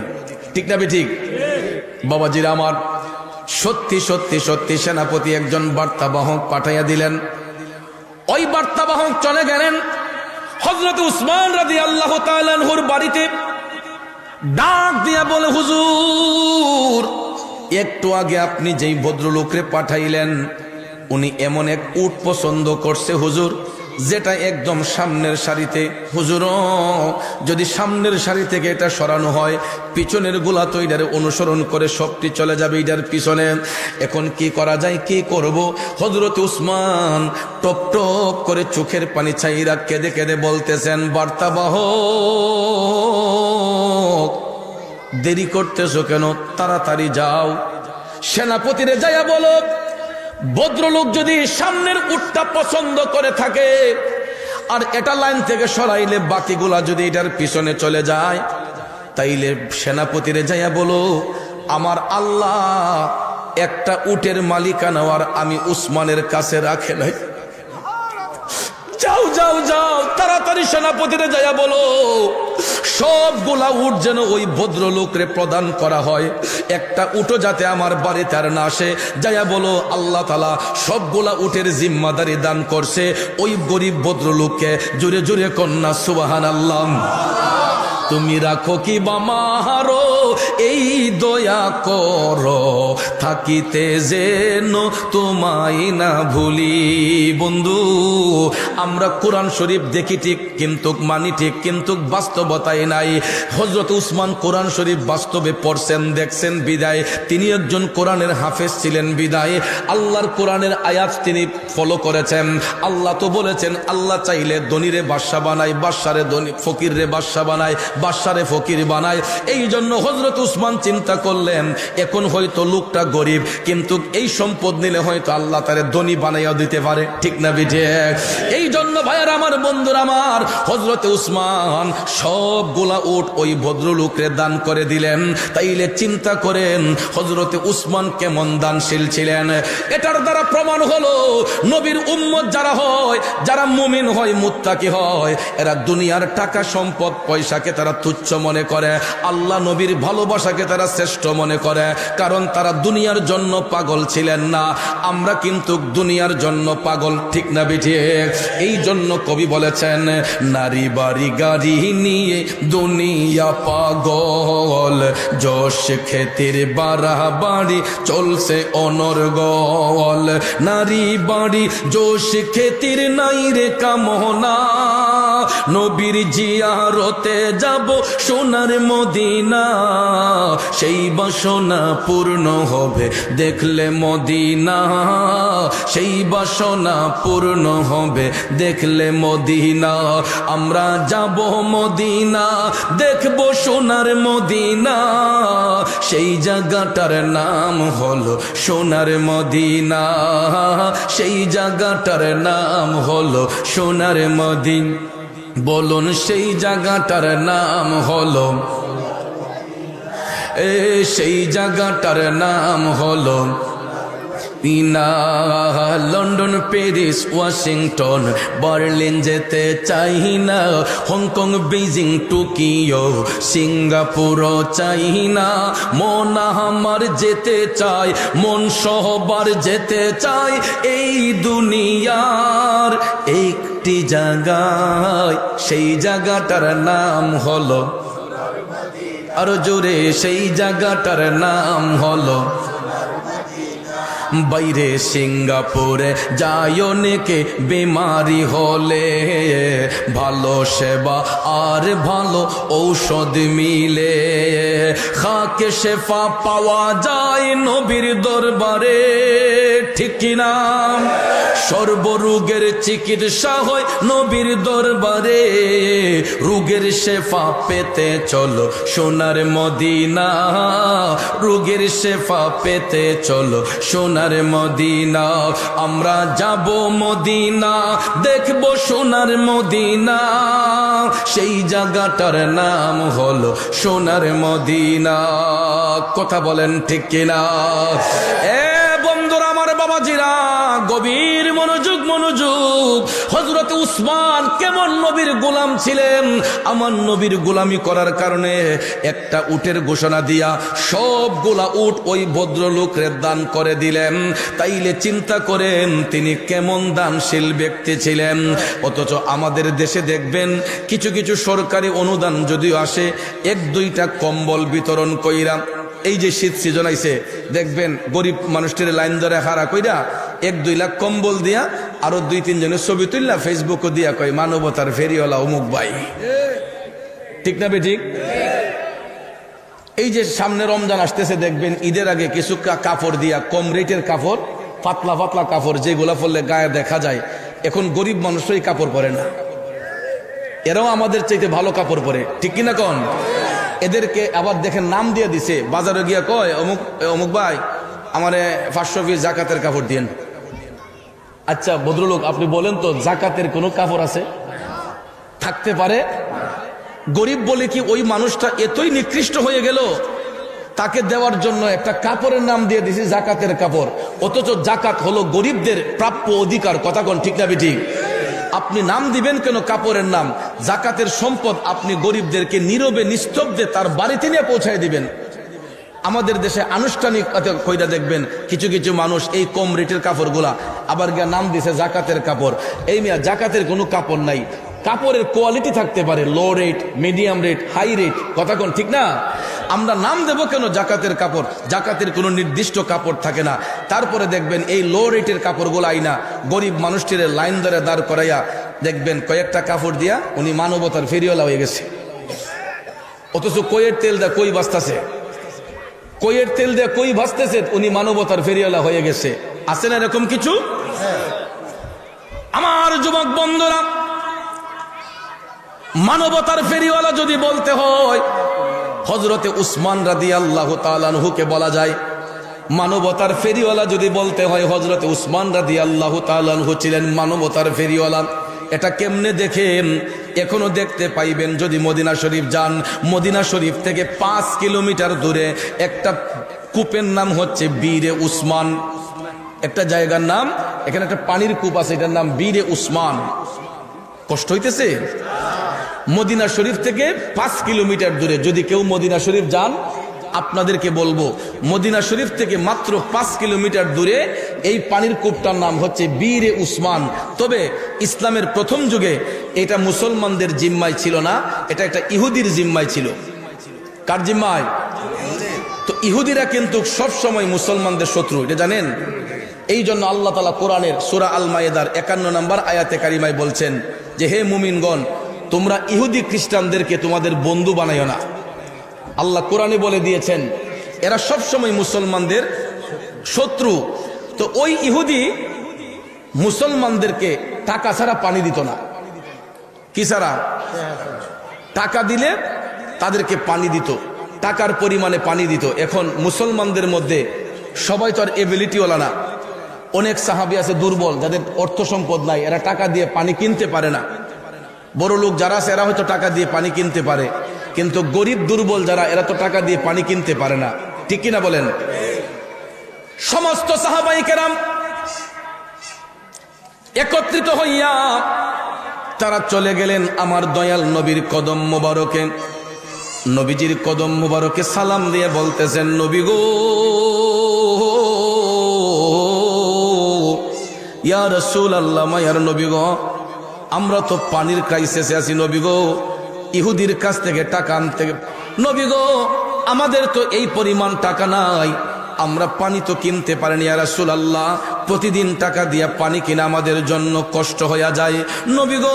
ঠিক না? ঠিক বাবাজিরা আমার, সত্যি সত্যি সত্যি সেনাপতি একজন বার্তাবাহক পাঠাইয়া দিলেন। ওই বার্তাবাহক চলে গেলেন হযরত উসমান রাদিয়াল্লাহু তাআলা আনহুর বাড়িতে। ডাক দিয়া বলে, হুজুর একটু আগে আপনি যেই ভদ্রলোকরে পাঠাইলেন উনি এমন এক উট পছন্দ করছে হুজুর, যেটা একদম সামনের সারিতে। হুজুর, যদি সামনের সারি থেকে এটা সরানো হয়, পিছনের গুলা তো এটার অনুসরণ করে সবটি চলে যাবে এটার পিছনে। এখন কি করা যায়, কি করব? হযরত উসমান টপ টপ করে চোখের পানি ছাইরা কেঁদে কেঁদে বলতেছেন, বার্তাবাহক, দেরি করতেছো কেন? তাড়াতাড়ি যাও, সেনাপতিরে যাইয়া বলো, ভদ্রলোক যদি সামনের উটটা পছন্দ করে থাকে আর এটা লাইন থেকে সরাইলে বাকিগুলা যদি এটার পিছনে চলে যায়, তাইলে সেনাপতিরে যাইয়া বলো, আমার আল্লাহ একটা উটের মালিকানা আর আমি উসমানের কাছে রাখে নাই। যাও যাও যাও, তাড়াতাড়ি সেনাপতিরে যাইয়া বলো, সবগুলা উট যেন ওই ভদ্রলোকরে প্রদান করা হয়, একটা উটও যাতে আমার বাড়িতে আর না আসে। যাইয়া বলো, আল্লাহ তাআলা সবগুলা উটের জিম্মাদারি দান করছে ওই গরিব ভদ্রলোককে। জোরে জোরে কন্যা সুবহানাল্লাহ। তুমি রাখো কি বামারো এই দয়া করো, থাকিতে যেন তোমায় না ভুলি। বন্ধু, আমরা কোরআন শরীফ দেখি ঠিক, কিন্তু মানি ঠিক, কিন্তু বাস্তবতায় নাই। হযরত উসমান কোরআন শরীফ বাস্তবে পড়ছেন, দেখছেন বিদায়। তিনি একজন কোরআনের হাফেজ ছিলেন বিদায় আল্লাহর কোরআনের আয়াত তিনি ফলো করেছেন। আল্লাহ তো বলেছেন, আল্লাহ চাইলে ধনীরে বাদশা বানায়, বাদশারে ধনী, ফকিরে বাদশা বানায়, বাদশারে ফকির বানায়। এই জন্য হযরত উসমান চিন্তা করলেন, এখন হয়তো লোকটা গরিব, কিন্তু এই সম্পদ নিলে হয়তো আল্লাহ তারে ধনী বানাইয়া দিতে পারে, ঠিক না বিঠে? এই জন্য ভাইয়ার আমার, বন্ধুরা আমার, হযরত উসমান সবগুলা উট ওই ভদ্রলোকরে দান করে দিলেন। তাইলে চিন্তা করেন হযরত উসমান কেমন দানশীল ছিলেন। এটার দ্বারা প্রমাণ হলো, নবীর উম্মত যারা হয়, যারা মুমিন হয়, মুত্তাকি হয়, এরা দুনিয়ার টাকা সম্পদ পয়সাকে তারা তুচ্ছ মনে করে, আল্লাহ নবীর ভালোবাসাকে তারা শ্রেষ্ঠ মনে করে, কারণ তারা দুনিয়ার জন্য পাগল ছিলেন না। আমরা কিন্তু দুনিয়ার জন্য পাগল, ঠিক না বিঠি? এই জন্য কবি বলেছেন, নারী বাড়ি গাড়ি নিয়ে দুনিয়া পাগল, যশ খ্যাতির বাড়াবাড়ি চলছে অনর্গল। নারী বাড়ি যশ খ্যাতির নাই রে কামনা, নবীর জিয়ারতে যাব সোনার মদিনা, সেই বাসনা পূর্ণ হবে দেখলে মদিনা, সেই বাসনা পূর্ণ হবে দেখলে মদিনা। আমরা যাব মদিনা, দেখব সোনার মদিনা, সেই জায়গাটার নাম হলো সোনার মদিনা, সেই জায়গাটার নাম হলো সোনার মদিনা। বলুন, সেই জায়গাটার নাম হলো, সেই জায়গাটার নাম হলো পিনা। লন্ডন, প্যারিস, ওয়াশিংটন, বার্লিন যেতে চাই না, হংকং, বেজিং, টোকিও, সিঙ্গাপুর চাই না। মন আমার যেতে চাই, মন সহবার যেতে চাই, এই দুনিয়ার একটি জায়গায়, সেই জায়গাটার নাম হলো, আরো জোরে, সেই জায়গাটার নাম হলো। বাইরে সিঙ্গাপুরে যায় অনেকে বেমারি হলে, ভালো সেবা আর ভালো ঔষধ মিলে, খাকে শেফা পাওয়া যায় নবীর দরবারে, ঠিক কিনা? সর্বরোগের চিকিৎসা হয় নবীর দরবারে, রোগের শেফা পেতে চলো সোনার মদিনা, রোগের শেফা পেতে চলো সোনার মদিনা। আমরা যাব মদিনা, দেখব সোনার মদিনা, সেই জায়গাটার নাম হলো সোনার মদিনা। কথা বলেন ঠিক কিনা? বন্ধুরা আমার, বাবাজিরা, গভীর মনোযোগ, মনোযোগ। হযরত উসমান কেমন নবীর গোলাম ছিলেন। আমার নবীর গোলামি করার কারণে একটা উটের ঘোষণা দিয়া সবগুলা উট ওই ভদ্রলোকের দান করে দিলেন। তাইলে চিন্তা করেন তিনি কেমন দানশীল ব্যক্তি ছিলেন। অথচ আমাদের দেশে দেখবেন কিছু কিছু সরকারি অনুদান যদিও আসে, এক দুইটা কম্বল বিতরণ কইরা এই যে শীত সিজন আইছে দেখবেন গরিব মানুষটির লাইন ধরে হারা কইরা 1-2 লাখ কম্বল দিয়া আরো 2-3 জনের ছবি তুললা ফেসবুকও দিয়া কয় মানবতার ফেরিওয়ালা অমুক ভাই। ঠিক না বে ঠিক? এই যে সামনে রমজান আসতেছে দেখবেন ঈদের আগে কিছু কাপড় দিয়া কম রেটের কাপড়, পাতলা পাতলা কাপড় যেগুলা পরলে গায়ে দেখা যায়, এখন গরিব মানুষই কাপড় পরে না, এরাও আমাদের চাইতে ভালো কাপড় পরে। ঠিক কিনা কোন? এদেরকে আবার দেখেন নাম দিয়ে দিছে, বাজারে গিয়া কয় অমুক অমুক ভাই আমারে 500 পিস জাকাতের কাপড় দিয়েন। আচ্ছা ভদ্রলোক আপনি বলেন তো জাকাতের কোনো কাপড় আছে? থাকতে পারে? গরিব বলে কি ওই মানুষটা এতই নিকৃষ্ট হয়ে গেল তাকে দেওয়ার জন্য একটা কাপড়ের নাম দিয়ে দিছি জাকাতের কাপড়, অথচ জাকাত হলো গরিবদের প্রাপ্য অধিকার। কথা কোন ঠিক না ঠিক? আপনি নাম দিবেন কেন কাপড়ের নাম? জাকাতের সম্পদ আপনি গরিবদেরকে নীরবে নিস্তব্ধে তার বাড়িতে নিয়ে পৌঁছায় দিবেন। আমাদের দেশে আনুষ্ঠানিক কইরা দেখবেন কিছু কিছু মানুষ এই কম রেটের কাপড়গুলা আবার গিয়া নাম দিছে জাকাতের কাপড়। এই মিয়া জাকাতের কোনো কাপড় নাই। কাপড়ের কোয়ালিটি থাকতে পারে low rate, medium rate, high rate. কথা কোন ঠিক না? আমরা নাম দেব কেন জাকাতের কাপড়? জাকাতের কোনো নির্দিষ্ট কাপড় থাকে না। তারপরে দেখবেন এই লো রেটের কাপড়গুলো আইনা গরিব মানুষটির লাইন ধরে দাঁড় করাইয়া দেখবেন কয়েকটা কাপড় দিয়া উনি মানবতার ফেরিওয়ালা হয়ে গেছে। অথচ কইয়ের তেল দেয়া কই বাঁচতেছে, কইয়ের তেল দেয়া কই ভাসতেছে, উনি মানবতার ফেরিওয়ালা হয়ে গেছে। আছে না এরকম কিছু? আমার যুবক বন্ধুরা, মানবতার ফেরিওয়ালা যদি বলতে হয় হযরতে উসমান রাদিয়াল্লাহু তাআলা আনহুকে বলা যায়। মানবতার ফেরিওয়ালা যদি বলতে হয় হযরতে উসমান রাদিয়াল্লাহু তাআলা আনহু ছিলেন মানবতার ফেরিওয়ালা। এটা কেমনে দেখেন? এখনো দেখতে পাইবেন যদি মদিনা শরীফ যান। মদিনা শরীফ থেকে 5 কিলোমিটার দূরে একটা কূপের নাম হচ্ছে বীরে উসমান। একটা জায়গার নাম, এখানে একটা পানির কূপ আছে, এটার নাম বীরে উসমান। কষ্ট হইতেছে? মদিনা শরীফ থেকে 5 কিলোমিটার দূরে। যদি কেউ মদিনা শরীফ যান আপনাদেরকে বলবো মদিনা শরীফ থেকে মাত্র 5 কিলোমিটার দূরে এই পানির কূপটার নাম হচ্ছে বীরে উসমান। তবে ইসলামের প্রথম যুগে এটা মুসলমানদের জিম্মায় ছিল না, এটা একটা ইহুদির জিম্মায় ছিল। কার জিম্মায়? তো ইহুদিরা কিন্তু সব সময় মুসলমানদের শত্রু, এটা জানেন? এই জন্য আল্লাহ তাআলা কোরআনের সূরা আল মায়েদার 51 নম্বর আয়াতে কারিমায় বলছেন যে হে মুমিনগণ, তোমরা ইহুদি খ্রিস্টানদেরকে তোমাদের বন্ধু বানাইও না। আল্লাহ কোরআনে বলে দিয়েছেন এরা সব সময় মুসলমানদের শত্রু। তো ওই ইহুদি মুসলমানদেরকে টাকা ছাড়া পানি দিত না। কি ছাড়া? টাকা দিলে তাদেরকে পানি দিত, টাকার পরিমাণে পানি দিত। এখন মুসলমানদের মধ্যে সবাই তো আর এবিলিটিওয়ালা না। অনেক সাহাবী আছে দুর্বল, যাদের অর্থ সম্পদ নাই, এরা টাকা দিয়ে পানি কিনতে পারে না। বড় লোক যারা আছে এরা হয়তো টাকা দিয়ে পানি কিনতে পারে, কিন্তু গরিব দুর্বল যারা এরা তো টাকা দিয়ে পানি কিনতে পারে না। ঠিক কিনা বলেন? সমস্ত সাহাবায়ে কেরাম একত্রিত হইয়া তারা চলে গেলেন আমার দয়াল নবীর কদম মোবারকে। নবীজির কদম মোবারকে সালাম দিয়ে বলতেছেন, নবী গো, ইয়া রাসূলুল্লাহ, মায়ার নবী গো, আমরা তো পানির ক্রাইসিসে আছি নবী গো, ইহুদির কাছ থেকে টাকা আনতে। নবী গো, আমাদের তো এই পরিমাণ টাকা নাই, আমরা পানি তো কিনতে পারিনি ইয়া রাসূলুল্লাহ, প্রতিদিন টাকা দিয়ে পানি কিনা আমাদের জন্য কষ্ট হয়ে যায়। নবী গো,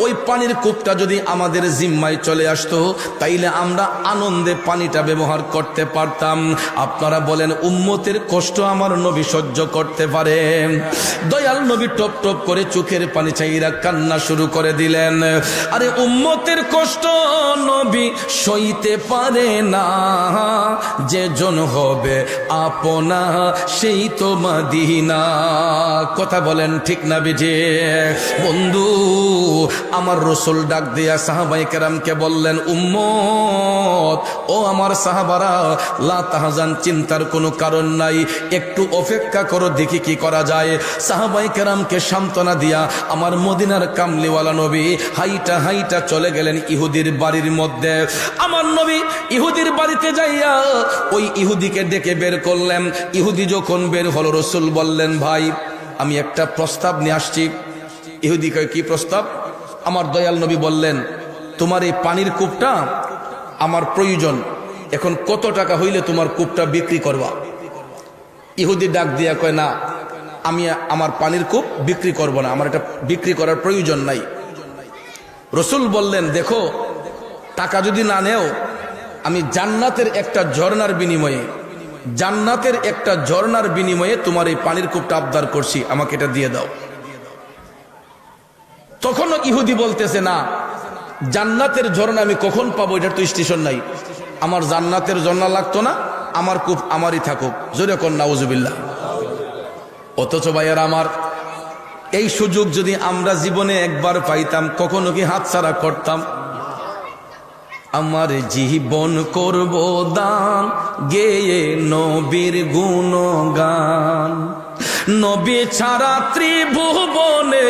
ওই পানির কূপটা যদি আমাদের জিম্মায় চলে আসতো তাইলে আমরা আনন্দে পানিটা ব্যবহার করতে পারতাম। আপনারা বলেন উম্মতের কষ্ট আমার নবী সহ্য করতে পারে? দয়াল নবী টপ টপ করে চোখের পানি চাইরা কান্না শুরু করে দিলেন। আরে উম্মতের কষ্ট নবী সইতে পারে না, যে জন হবে আপনা সেই তো মদিনা। কথা বলেন ঠিক না বিজে? বন্ধু আমার রাসূল ডাক দিয়া সাহাবায়ে কেরামকে বললেন, উম্মত, ও আমার সাহাবারা, লা তাহজান, চিন্তার কোনো কারণ নাই, একটু অপেক্ষা করো, দেখি কি করা যায়। সাহাবায়ে কেরামকে সান্ত্বনা দিয়া আমার মদিনার কামলিওয়ালা নবী হাইটা হাইটা চলে গেলেন ইহুদির বাড়ির মধ্যে। আমার নবী ইহুদির বাড়িতে যাইয়া ওই ইহুদিকে ডেকে বের করলেন। ইহুদি যখন বের হলো, রাসূল বললেন, ভাই আমি একটা প্রস্তাব নিয়ে আসছি। ইহুদি কয়, কি প্রস্তাব? আমার দয়াল নবী বললেন, তোমার এই পানির কূপটা আমার প্রয়োজন, এখন কত টাকা হইলে তোমার কূপটা বিক্রি করবা? ইহুদি ডাক দিয়া কয়, না, আমি আমার পানির কূপ বিক্রি করব না, আমার এটা বিক্রি করার প্রয়োজন নাই। রসুল বললেন, দেখো, টাকা যদি না নেও, আমি জান্নাতের একটা ঝর্ণার বিনিময়ে তোমার এই পানির কূপটা আবদার করছি, আমাকে এটা দিয়ে দাও। তখনও ইহুদি বলতেছে, না, জান্নাতের ঝর্ণা আমি কখন পাবো, এটার তো স্টেশন নাই, আমার জান্নাতের ঝর্ণা লাগতো না, আমার কূপ আমারই থাকুক। জোরে কোন নাউজুবিল্লাহ। অথচ ভাইয়ার আমার, এই সুযোগ যদি আমরা জীবনে একবার পাইতাম, কখনো কি হাতছাড়া করতাম? আমার জীবন করব দান, গেয়ে নবীর গুণগান। নবী ছাড়া ত্রিভুবনে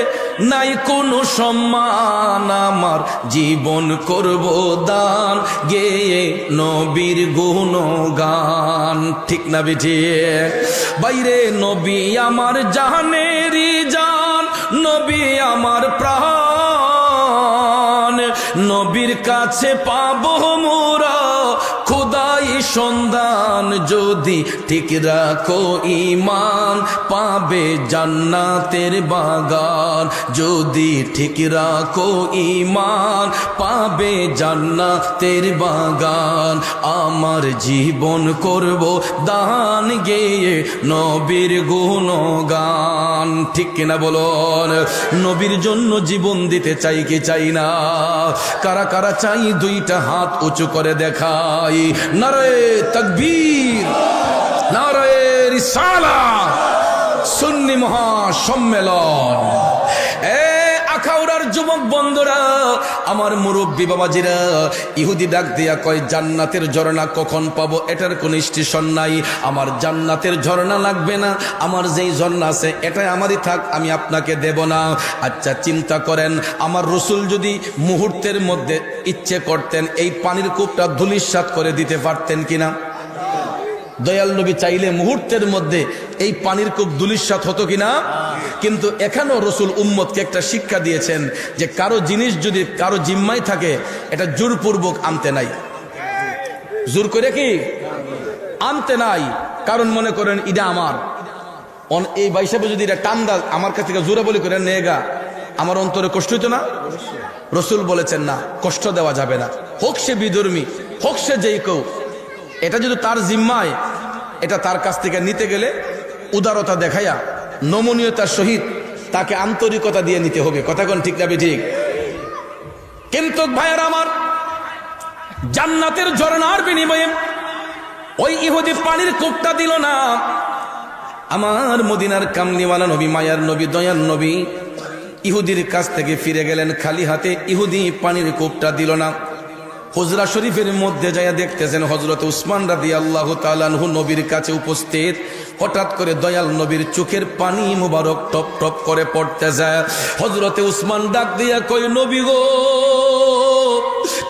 নাই কোনো সম্মান, আমার জীবন করব দান, গেয়ে নবীর গুণগান। ঠিক না বেঠিক? বাইরে নবী আমার জানেরই জান, নবী আমার প্রাণ, নবীর কাছে পাবো মোরা খোদাই সন্ধান। যদি ঠিক রাখো ঈমান, পাবে জান্নাতের বাগান। যদি ঠিক রাখো ঈমান, পাবে জান্নাতের বাগান। আমার জীবন করব দান, গেয়ে নবীর গুণগান। ঠিক কিনা বলুন? নবীর জন্য জীবন দিতে চাই কি চাই না? কারা কারা চাই দুইটা হাত উঁচু করে দেখাই। নারে তাকবীর, নারে রিসালাত, সুন্নি মহাসম্মেলন। আখাউড়ার যুবক বন্ধুরা, আমার মুরব্বী বাবাজিরা, ইহুদি ডাক দিয়া কয়, জান্নাতের ঝর্ণা কখন পাবো, এটার কোন স্টেশন নাই, আমার জান্নাতের ঝর্ণা লাগবে না, আমার যেই ঝর্ণা আছে এটাই আমারই থাক, আমি আপনাকে দেব না। আচ্ছা চিন্তা করেন, আমার রসুল যদি মুহূর্তের মধ্যে ইচ্ছে করতেন, এই পানির কূপটা ধূলিসাৎ করে দিতে পারতেন কিনা? দয়াল নবী চাইলে মুহূর্তের মধ্যে এই পানির কূপ ধূলিসাৎ হতো কিনা? কিন্তু এখানেও রসুল উম্মতকে একটা শিক্ষা দিয়েছেন যে কারো জিনিস যদি কারো জিম্মায় থাকে, এটা জোরপূর্বক আনতে নাই। জোর করে কি আনতে নাই? কারণ মনে করেন এটা আমার, এই বাইসাবে যদি এটা টান্দা আমার কাছ থেকে জোরে বলি করে নেগা, আমার অন্তরে কষ্ট হইতো না? রসুল বলেছেন, না, কষ্ট দেওয়া যাবে না। হোক সে বিধর্মী, হোক সে যেই কেউ, এটা যদি তার জিম্মায়, এটা তার কাছ থেকে নিতে গেলে উদারতা দেখাইয়া নমনীয়তার সহিত তাকে আন্তরিকতা দিয়ে নিতে হবে। কথা কোন ঠিক না ঠিক? কিন্তু ভাইয়ের আমার, জান্নাতের ঝর্ণার বিনিময়ে ওই ইহুদি পানির কূপটা দিল না। আমার মদিনার কামলিওয়ালা নবী, মায়ার নবী, দয়ার নবী ইহুদির কাছ থেকে ফিরে গেলেন খালি হাতে। ইহুদি পানির কূপটা দিল না। হুজরা শরীফের মধ্যে যাইয়া দেখতেছেন হযরত উসমান রাদিয়াল্লাহু তাআলা আনহু নবীর কাছে উপস্থিত। হঠাৎ করে দয়াল নবীর চোখের পানি মুবারক টপ টপ করে পড়তে যায়। হযরতে উসমান ডাক দিয়া কয়, নবী গো,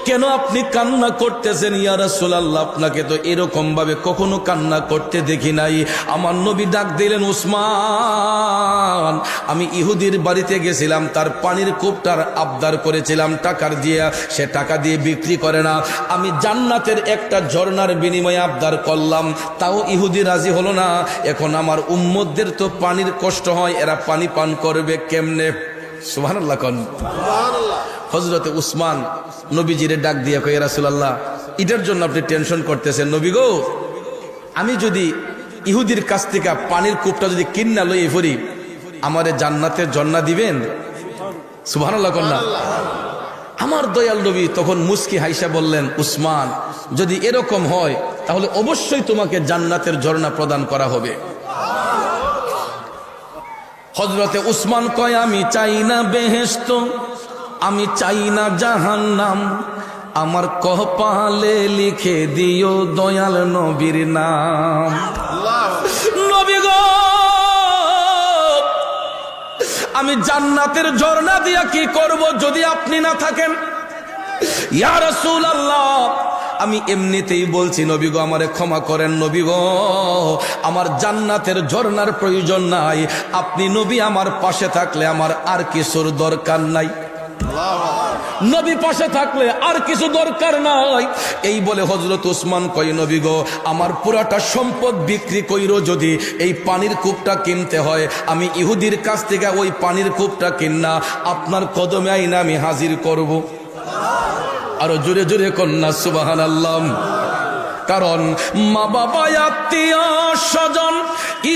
কেন আপনি কান্না করতেছেন? ইয়া রাসূলুল্লাহ, আপনাকে তো এরকম ভাবে কখনো কান্না করতে দেখি নাই। আমার নবী ডাক দিলেন, উসমান, আমি ইহুদির বাড়িতে গেছিলাম, তার পানির কূপটার আবদার করেছিলাম টাকার দিয়ে, সে টাকা দিয়ে বিক্রি করে না। আমি জান্নাতের একটা ঝর্ণার বিনিময়ে আবদার করলাম, তাও ইহুদি রাজি হলো না। এখন আমার উম্মতদের তো পানির কষ্ট হয়, এরা পানি পান করবে কেমনে? সুবহানাল্লাহ কোন সুবহানাল্লাহ। হযরতে উসমান নবীজিরে ডাক দিয়ে কয়, ইয়া রাসূলুল্লাহ, এটার জন্য আপনি টেনশন করতেছেন? নবী গো, আমি যদি ইহুদির কাছ থেকে পানির কূপটা যদি কিন্না লইয়ে ফিরি, আমারে জান্নাতের ঝর্ণা দিবেন? সুবহানাল্লাহ কোন না? আমার দয়াল নবী তখন মুস্কি হাইসা বললেন, উসমান, যদি এরকম হয় তাহলে অবশ্যই তোমাকে জান্নাতের ঝর্ণা প্রদান করা হবে। হযরতে উসমান কয়, আমি চাই না বেহেশত, আমি চাই না জাহান্নাম, আমার কপালে লিখে দিও দয়াল নবীর নাম। নবী গো, আমি জান্নাতের ঝর্ণা দিয়া কি করব যদি আপনি না থাকেন? ইয়া রাসূলুল্লাহ, আমি এমনিতেই বলছি, নবী গো, আমারে ক্ষমা করেন। নবী গো, আমার জান্নাতের ঝর্ণার প্রয়োজন নাই, আপনি নবী আমার পাশে থাকলে আমার আর কিছুর দরকার নাই। নবী পাশে থাকলে আর কিছু দরকার নাই। এই বলে হযরত উসমান কয়, নবী গো, আমার পুরাটা সম্পদ বিক্রি কইরো যদি এই পানির কূপটা কিনতে হয়, আমি ইহুদির কাছ থেকে ওই পানির কূপটা কিনা আপনার কদমে আইনা আমি হাজির করব। আরো জোরে জোরে কন্যা সুবহানাল্লাহ। কারণ মা বাবা, আত্মীয় স্বজন,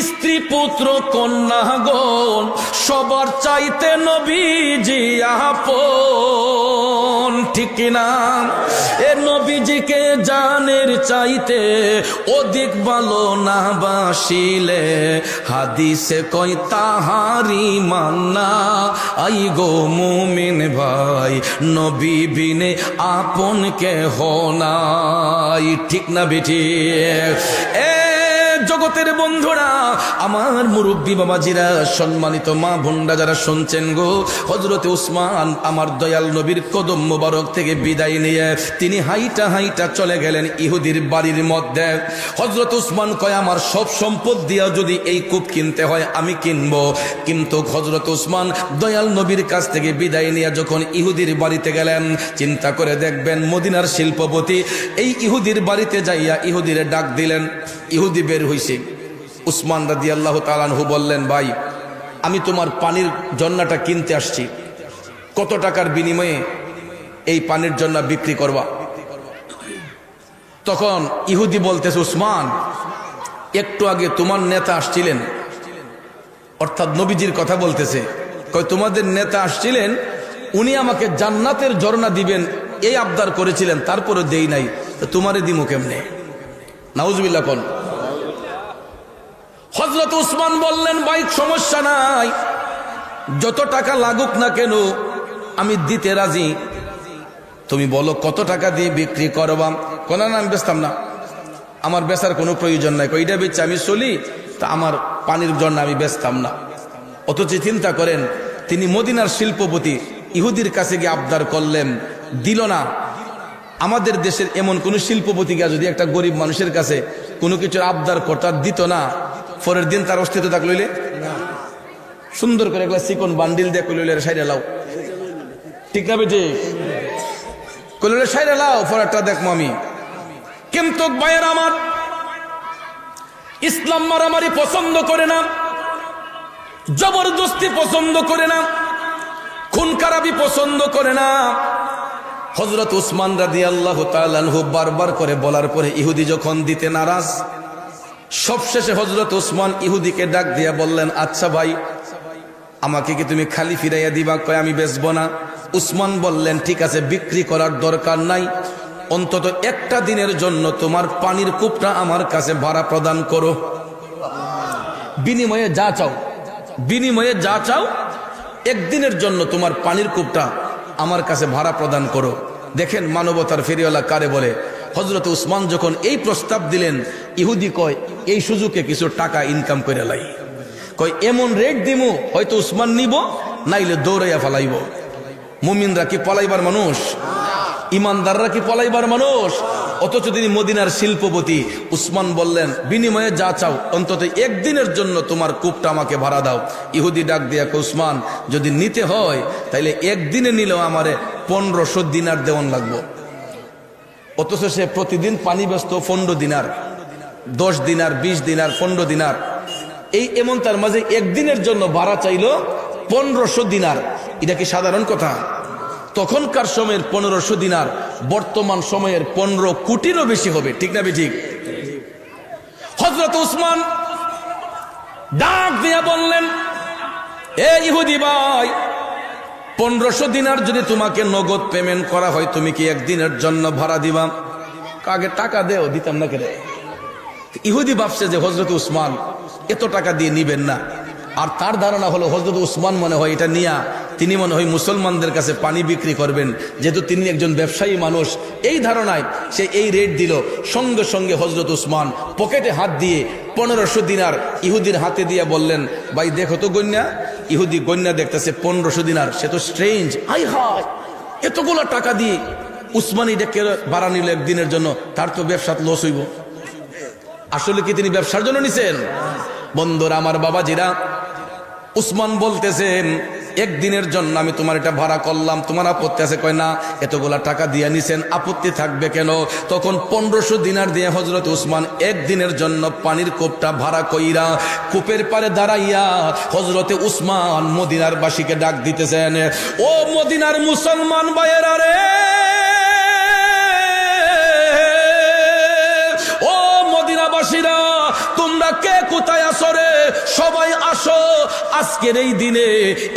স্ত্রী পুত্র কন্যাগণ সবার চাইতে নবীজি আপন, ঠিক কিনা? এ নবীজিকে জানের চাইতে অধিক ভালো না বাসিলে, হাদিসে কয় তাহারি মান্না আই গো মুমিন ভাই, নবী বিনে আপন কেহ নাই, ঠিক না বেটি? এ জগতের বন্ধুরা, আমার মুরব্বী বাবাজিরা, সম্মানিত মা বোনরা যারা শুনছেন গো, হযরতে উসমান আমার দয়াল নবীর কদম মোবারক থেকে বিদায় নিয়ে তিনি হাইটা হাইটা চলে গেলেন ইহুদির বাড়ির মধ্যে। হযরত উসমান কয়, আমার সব সম্পদ দিয়া যদি এই কূপ কিনতে হয় আমি কিনবো। কিন্তু হযরত উসমান দয়াল নবীর কাছ থেকে বিদায় নিয়ে যখন ইহুদির বাড়িতে গেলেন, চিন্তা করে দেখবেন মদিনার শিল্পপতি এই ইহুদির বাড়িতে যাইয়া ইহুদিরে ডাক দিলেন। ইহুদি বের হইছে। উসমান রাদিয়াল্লাহু তাআলা আনহু বললেন, ভাই আমি তোমার পানির জন্নাটা কিনতে আসছি, কত টাকার বিনিময়ে এই পানির জন্না বিক্রি করবা? তখন ইহুদি বলতেছে, উসমান একটু আগে তোমার নেতা আসছিলেন, অর্থাৎ নবীজির কথা বলতেছে, কয় তোমাদের নেতা আসছিলেন, উনি আমাকে জান্নাতের ঝর্ণা দিবেন এই আবদার করেছিলেন, তারপরে দেই নাই, তোমারে দিমু কেমনে? নাউজুবিল্লাহ কোন। হযরত উসমান বললেন, ভাই সমস্যা নাই, যত টাকা লাগুক না কেন আমি দিতে রাজি, তুমি বলো কত টাকা দিয়ে বিক্রি করবা? কোন না, আমি বেচতাম না, আমার বেচার কোনো প্রয়োজন নাই, কইটা বেচে আমি চলি, তা আমার পানির জন্য আমি বেচতাম না। অথচ চিন্তা করেন, তিনি মদিনার শিল্পপতি, ইহুদির কাছে গিয়ে আবদার করলেন, দিল না। আমাদের দেশের এমন কোন শিল্পপতি গিয়া যদি একটা গরিব মানুষের কাছে কোনো কিছুর আবদার করত, দিত না, পরের দিন তার অস্তিত্ব থাক লইলে সুন্দর করে একটা চিকন বান্ডিল দিয়ে কইলে সাইডে লাও, ঠিক না বেটি? কইলে সাইডে লাও, পরেরটা দেখবো আমি। কিন্তু ভাইয়ের আমার, ইসলাম মারামারি পছন্দ করে না, জবরদস্তি পছন্দ করে না, খুন খারাপি পছন্দ করে না। হযরত উসমান রাদিয়াল্লাহু তাআলা আনহু বারবার করে বলার পরে ইহুদি যখন দিতে নারাজ, সবশেষে হযরত উসমান ইহুদিকে ডাক দিয়া বললেন, আচ্ছা ভাই আমাকে কি তুমি খালি ফিরাইয়া দিবা? কয় আমি বেচবো না। উসমান বললেন, ঠিক আছে, বিক্রি করার দরকার নাই, অন্তত একটা দিনের জন্য তোমার পানির কূপটা আমার কাছে ভাড়া প্রদান করো, বিনিময়ে যা চাও, বিনিময়ে যা চাও, একদিনের জন্য তোমার পানির কূপটা আমার কাছে ভাড়া প্রদান করো। দেখেন মানবতার ফেরিওয়ালা কারে বলে। হযরত উসমান যখন এই প্রস্তাব দিলেন, ইহুদি কয় এই সুযোগে কিছু টাকা ইনকাম করে লাই, কয় এমন রেট দিমু হয়তো উসমান নিব, নাইলে দৌড়াইয়া ফেলাইব। মুমিনরা কি পলাইবার মানুষ? ইমানদাররা কি পলাইবার মানুষ? অথচ তিনি মদিনার শিল্পপতি। উসমান বললেন, বিনিময়ে যা চাও, অন্তত একদিনের জন্য তোমার কূপটা আমাকে ভাড়া দাও। ইহুদি ডাক দিয়া, উসমান যদি নিতে হয় তাইলে একদিনে নিলেও আমারে 1500 দিনার দেওয়ান লাগবো। অথচ সে প্রতিদিন পানি ব্যস্ত 15 দিনার, 10 দিনার, 20 দিনার, 15 দিনার, এই এমন তার মাঝে একদিনের জন্য ভাড়া চাইলো 1500 দিনার। এটা কি সাধারণ কথা? তখনকার সময়ের 1500 দিনার বর্তমান সময়ের 15 কোটিরও বেশি হবে, ঠিক না বেঠিক? হযরত উসমান ডাক দিয়া বললেন, এ ইহুদি ভাই, 1500 দিনার যদি তোমাকে নগদ পেমেন্ট করা হয়, তুমি কি একদিনের জন্য ভাড়া দিবা? আগে টাকা দেও, দিতাম না কেন? ইহুদি ভাবছে যে হযরত উসমান এত টাকা দিয়ে নিবেন না, আর তার ধারণা হলো হযরত উসমান মনে হয় এটা নিয়া তিনি মনে হয় মুসলমানদের কাছে পানি বিক্রি করবেন, যেহেতু তিনি একজন ব্যবসায়ী মানুষ। এই ধারণায় সে এই রেট দিল। সঙ্গে সঙ্গে হযরত উসমান পকেটে হাত দিয়ে 1500 দিনার ইহুদির হাতে দিয়ে বললেন, ভাই দেখো তো গণ্যা। ইহুদি গণ্যা দেখতেছে 1500 দিনার, সে তো স্ট্রেঞ্জ, আই হায় এতগুলো টাকা দিয়ে উসমান এটাকে ভাড়া নিল একদিনের জন্য, তার তো ব্যবসাত লস হইব। আসলে কি তিনি ব্যবসার জন্য নিছেন? বন্ধুরা আমার, বাবাজিরা, উসমান বলতেছেন একদিনের জন্য আমি তোমার এটা ভাড়া করলাম, তোমার আপত্তি আছে? কয় না। এতগুলা টাকা দিয়ে নিছেন, আপত্তি থাকবে কেন? তখন 1500 দিনার দিয়ে হযরত উসমান একদিনের জন্য পানির কূপটা ভাড়া কইরা কূপের পারে দাঁড়াইয়া হযরতে উসমান মদিনার বাসীকে ডাক দিতেছেন, ও মদিনার মুসলমান ভাইয়েরা রে, ও মদিনাবাসীরা, তোমরা কে কোথায় আসো রে? সবাই আসো, আজকের এই দিনে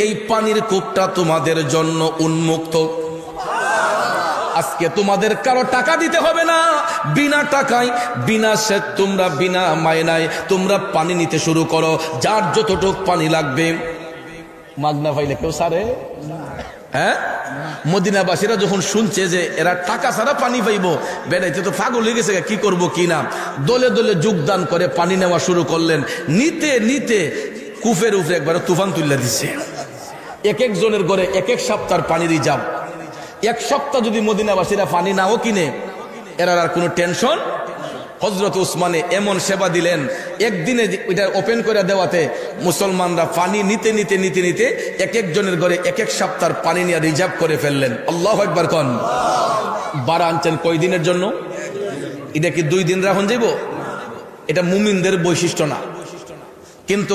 এই পানির কূপটা তোমাদের জন্য উন্মুক্ত। আজকে তোমাদের কারো টাকা দিতে হবে না, বিনা টাকায় বিনা সে তোমরা বিনা মায়নায় তোমরা পানি নিতে শুরু করো। যার যতটুক পানি লাগবে, মাগনা পাইলে কেউ সারে? হ্যাঁ, মদিনাবাসীরা যখন শুনছে যে এরা টাকা ছাড়া পানি পাইব, বেড়াইতে তো পাগল হয়ে গেছে, কি করব কি না, দলে দলে যোগদান করে পানি নেওয়া শুরু করলেন। নিতে নিতে কূপের উপরে একবার তুফান তুলে দিচ্ছে। এক একজনের ঘরে এক এক সপ্তাহ পানি রিজার্ভ। এক সপ্তাহ যদি মদিনাবাসীরা পানি নাও কিনে, এরা আর কোনো টেনশন। হযরত উসমানে এমন সেবা দিলেন, একদিনে এটা ওপেন করে দেওয়াতে মুসলমানরা পানি নিতে নিতে নিতে নিতে এক একজনের ঘরে এক এক সপ্তাহ পানি নিয়ে রিজার্ভ করে ফেললেন। আল্লাহু আকবার কোন। বাড়া আনছেন কয় দিনের জন্য? এটা কি 2 দিন রাখুন যাইব? এটা মুমিনদের বৈশিষ্ট্য না। কিন্তু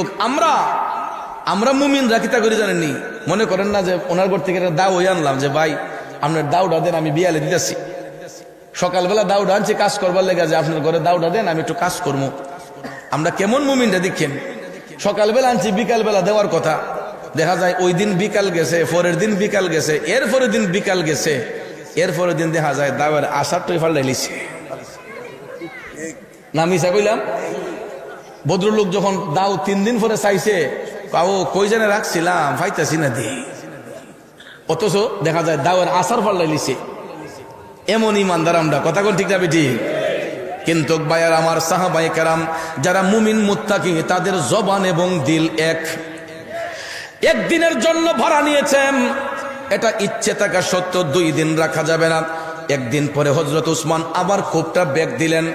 আমরা মুমিনরা কি তা করে জানেননি? মনে করেন না যে ওনার ঘর থেকে দাও হয়ে আনলাম যে ভাই আপনার দাউটা দেন, আমি বিয়ালে দিতেছি। সকালবেলা দাউটা আনছি কাজ করবার লেগে, যে আপনার ঘরে দাউটা দেন, আমি একটু কাজ করবো। আমরা কেমন মুমিনরা দেখেন, সকালবেলা আনছি বিকালবেলা দেওয়ার কথা, দেখা যায় ওই দিন বিকাল গেছে, পরের দিন বিকাল গেছে, এরপরের দিন বিকাল গেছে, এরপরের দিন দেখা যায় দাওয়ার আসার টই ফাল্টাই লিছে। না মিশা কইলাম? ভদ্রলোক যখন দাও 3 দিন পরে চাইছে, ও কই জানে রাখছিলাম পাইতাছি না দি, অথচ দেখা যায় দাওয়ার আসার ফাল্টাই লিছে। এমন ইমানদার আমরা, কথা কোন ঠিক না বেটি? কিন্তু ভাইয়ার আমার, সাহাবায়ে কেরাম যারা মুমিন মুত্তাকি, তাদের জবান এবং দিল এক। একদিনের জন্য ভাড়া নিয়েছেন, এটা ইচ্ছে থাকা সত্ত্বেও 2 দিন রাখা যাবে না। একদিন পরে হযরত উসমান আবার কূপটা ব্যাগ দিলেন।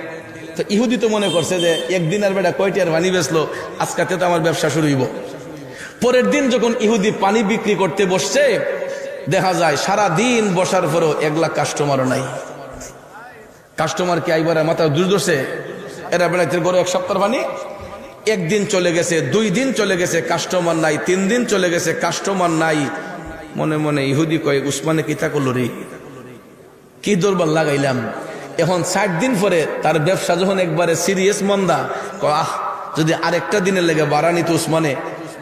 তো ইহুদি তো মনে করছে যে একদিনের বেটা কয়টিয়ার পানি বেচলো, আজকাতে তো আমার ব্যবসা শুরু হইব। পরের দিন যখন ইহুদি পানি বিক্রি করতে বসছে, দেখা যায় সারা দিন বসার পরও 1 লাখ কাস্টমারও নাই। কাস্টমার কি আইবার মাথা দূর দোষে? এরা বেড়াইতে গড়ে 1 সপ্তাহ পানি। 1 দিন চলে গেছে, 2 দিন চলে গেছে, কাস্টমার নাই। 3 দিন চলে গেছে, কাস্টমার নাই। মনে মনে ইহুদি কয়, উসমানে কিতা করলো রে, কি দরবার লাগাইলাম। এখন 60 দিন পরে তার ব্যবসা যখন একবারে সিরিয়াস মন্দা, আহ যদি আরেকটা দিনের লেগে বাড়া নিত উসমানে,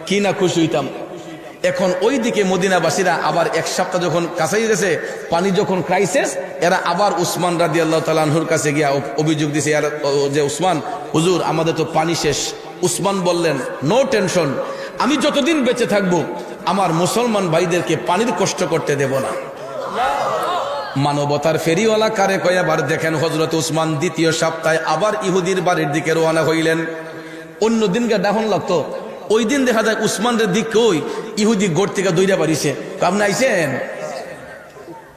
কি না খুশি হইতাম। এখন ওই দিকে মদিনাবাসীরা আবার 1 সপ্তাহ যখন কাছাই গেছে, পানি যখন ক্রাইসিস, এরা আবার উসমান রাদিয়াল্লাহু তাআলা আনহুর কাছে গিয়া অভিযোগ দিছে, যে উসমান হুজুর আমাদের তো পানি শেষ। উসমান বললেন, নো টেনশন, আমি যতদিন বেঁচে থাকবো আমার মুসলমান ভাইদেরকে পানির কষ্ট করতে দেব না। মানবতার ফেরিওয়ালা কারে কয়। আবার দেখেন হযরত উসমান 2য় সপ্তাহে আবার ইহুদির বাড়ির দিকে রওনা হইলেন। অন্য দিনকে ডাহন লাগতো, ওই দিন দেখা যায় উসমানের দিক কই ইহুদি গোড় থেকে দৌড়া বাড়িছে। আপনি আইছেন?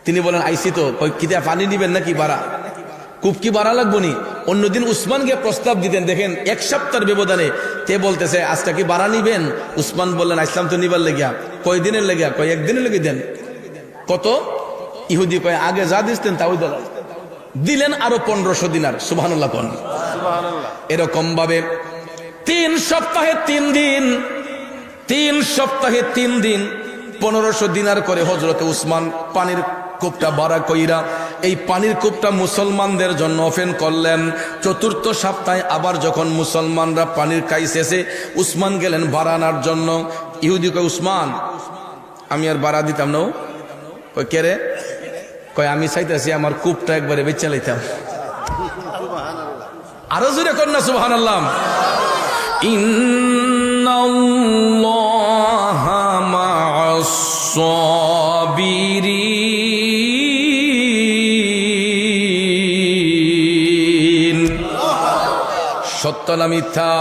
তিনি বলেন আইসি তো। কিতা পানি নিবেন নাকি বাড়া? কূপ কি বাড়া লাগবো নি? অন্যদিন উসমানকে প্রস্তাব দিতেন, দেখেন 1 সপ্তাহের ব্যবধানে তে বলতেছে আজটা কি বাড়া নিবেন? উসমান বললেন আসলাম তো নিবার লেগিয়া। কয় দিনের লেগিয়া? কয় 1 দিনের লেগে দেন। কত? ইহুদি কয় আগে যা দিতেন তাও দিলেন, আরো 1500 দিনার। সুবহানাল্লাহ কোন। এরকম ভাবে 3 সপ্তাহে 3 দিন, 3 সপ্তাহে 3 দিন 1500 দিনার করে হযরত উসমান পানির কূপটা ভাড়া কইরা এই পানির কূপটা মুসলমানদের জন্য ওপেন করলেন। 4র্থ সপ্তাহে আবার যখন মুসলমানরা পানির ক্রাইসিসে, উসমান গেলেন ভাড়া আনার জন্য। ইহুদি কয় উসমান আমি আর ভাড়া দিতাম না। কয় কে রে? কয় আমি চাইতেছি আমার কূপটা একবারে বেচে লাইতাম। আরো জোরে কর না সুবহানাল্লাহ। ইন্নাল্লাহা মা'আস সাবিরিন। সত্য না মিথ্যা?